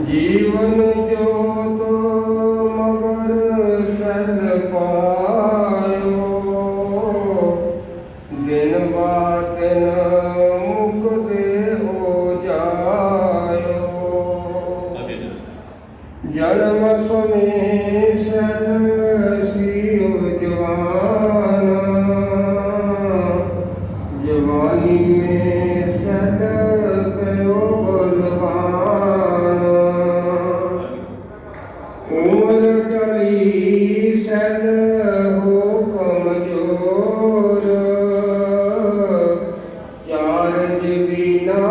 ਜੀਵਨ ਜੋਤ ਮਗਰ ਸਲ ਪਾਇਓ, ਦਿਨ ਬਾ ਦਿਨ ਮੁਕਦੇ ਹੋ ਜਾਇਓ। ਜਨਮ ਸਮੇਂ ਸਲ ਸਿਓ ਜਵਾਨ, ਜਵਾਨੀ में सद पयो बलवान। उम्र टली सद हो कमजोर, चारज बिना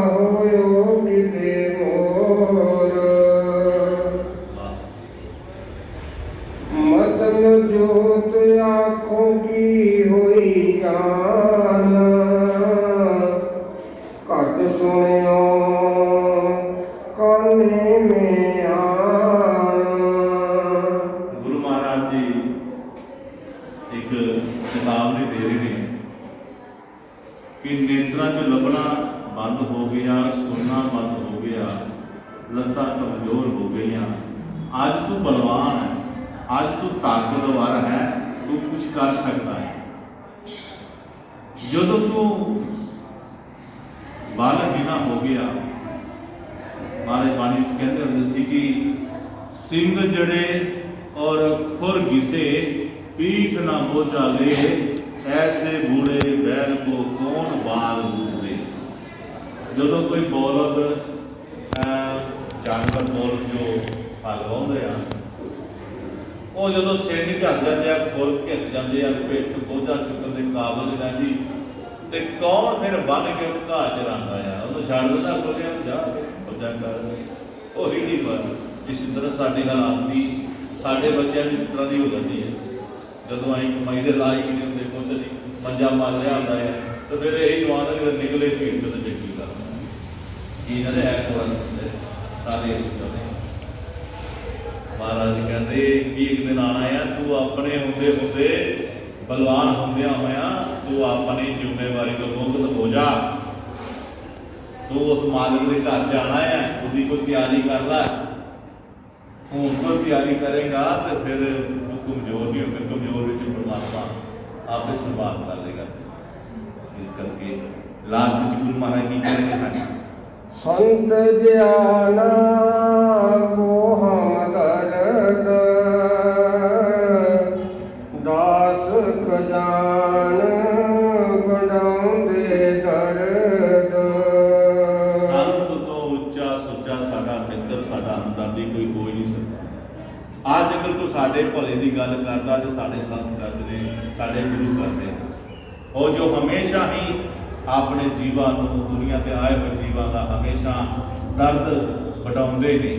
होयो किते मोर। मतम जोत आँखों की हुई जान, घट सुनियो काने में आन। गुरु महाराज जी एक चेतावनी दे रहे हैं कि नेत्रा च लभना बंद हो गया, सुनना बंद हो गया, लत्तां कमजोर हो गई। आज तू बलवान है, आज तू ताकतवर है, तू कुछ कर सकता है। जो तू बालहीना हो गया, महाराज बाणी कहते होंगे सी कि सिंह जड़े और खुर घिसे पीठ ना बोझा ले, ऐसे बूढ़े बैल को कौन बाल बूझ दे। जो कोई बौलद जानवर बौलद जो हल वाउंदे आ, ਉਹ ਜਦੋਂ ਸਿਰ ਨਹੀਂ ਝੜ ਜਾਂਦੇ ਆ, ਖੁਰ ਘਿੱਸ ਜਾਂਦੇ ਆ, ਪਿੱਠ ਬੋਝਾ ਚੁੱਕਣ ਦੇ ਕਾਬਲ ਰਹਿੰਦੀ, ਤੇ ਕੌਣ ਫਿਰ ਬੰਨ ਕੇ ਉਹਨੂੰ ਘਾਹ ਚਰਾਉਂਦਾ ਆ, ਉਹਨੂੰ ਛੱਡ ਦਿੰਦਾ ਕੋਲਿਆਂ ਨੂੰ ਜਾ ਕੇ ਬੱਚਾ ਕਰ। ਉਹ ਹੀ ਨਹੀਂ ਪਰ ਇਸ ਤਰ੍ਹਾਂ ਸਾਡੇ ਹਾਲਾਤ ਵੀ ਸਾਡੇ ਬੱਚਿਆਂ ਦੀ ਇਸ ਤਰ੍ਹਾਂ ਦੀ ਹੋ ਜਾਂਦੀ ਹੈ। ਜਦੋਂ ਅਸੀਂ ਕਮਾਈ ਦੇ ਲਾਇਕ ਨਹੀਂ ਹੁੰਦੇ, ਕੁਝ ਨਹੀਂ, ਮੰਜਾ ਮਾਰ ਰਿਹਾ ਹੁੰਦਾ ਹੈ, ਤਾਂ ਫਿਰ ਇਹੀ ਜਵਾਨ ਜਦੋਂ ਨਿਕਲੇ ਭੀੜ ਤੋਂ ਚੱਕੀ ਕਰਦਾ ਇਹਨਾਂ ਦੇ ਹੈ ਕੋਲ ਸਾਰੇ ਚਾਹੁੰਦੇ। महाराज कहते कि एक दिन आना है, तू अपने होंदे होंदे बलवान होंदिया होया तू अपनी जिम्मेवारी तो मुक्त हो जा। तू उस मालिक के घर जाना है, उसकी कोई तैयारी कर ला। हूँ कोई तैयारी करेगा तो फिर तू कमजोर नहीं होगा, कमजोर में परमात्मा आपे संभाल कर लेगा। इस करके लास्ट में गुरु महाराज की करेंगे संत ज्ञाना को हम दर्द, दास खजान बढ़ाउंदे दर्द। संत तो उच्चा सुच्चा साडा मित्र साडा हमदर्दी कोई हो ही नहीं सकता। आज अगर तू साडे भले की गल करता तो साडे संत करते हैं, साडे गुरु करते हैं। और जो हमेशा ही अपने जीवन दुनिया के आए हुए जीवन का हमेशा दर्द बढ़ाते हैं,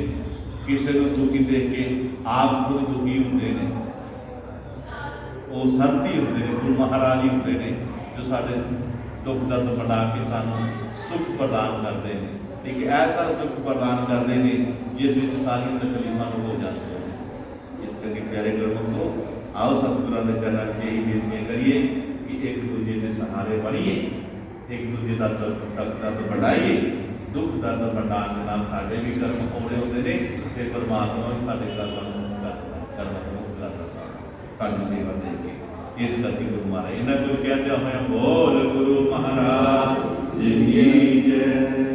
किसी को दुखी देख के आप खुद दुखी होंगे ने, वो संत ही होंगे ने, गुरु महाराज ही होंगे ने, जो साढ़े दुख दर्द बढ़ा के सानू सुख प्रदान करते हैं। एक ऐसा सुख प्रदान करते हैं जिस में सारी तकलीफा हो जाती हैं। इस करके प्यारे गुरमुख को आओ सतगुरां दे चरणों च यही बेनतियां करिए कि एक दूजे के सहारे बनिए, एक दूजे का दर्द बढ़ाइए। दुख दर्द बढ़ाने के नाल साडे भी कर्म पूरे होते हैं, तो परमात्मा भी साडे कर्म मुक्त करता साडी सेवा दे के। इस करके गुरु महाराज इन्होंने कहते हुए बोल गुरु महाराज जी की जय।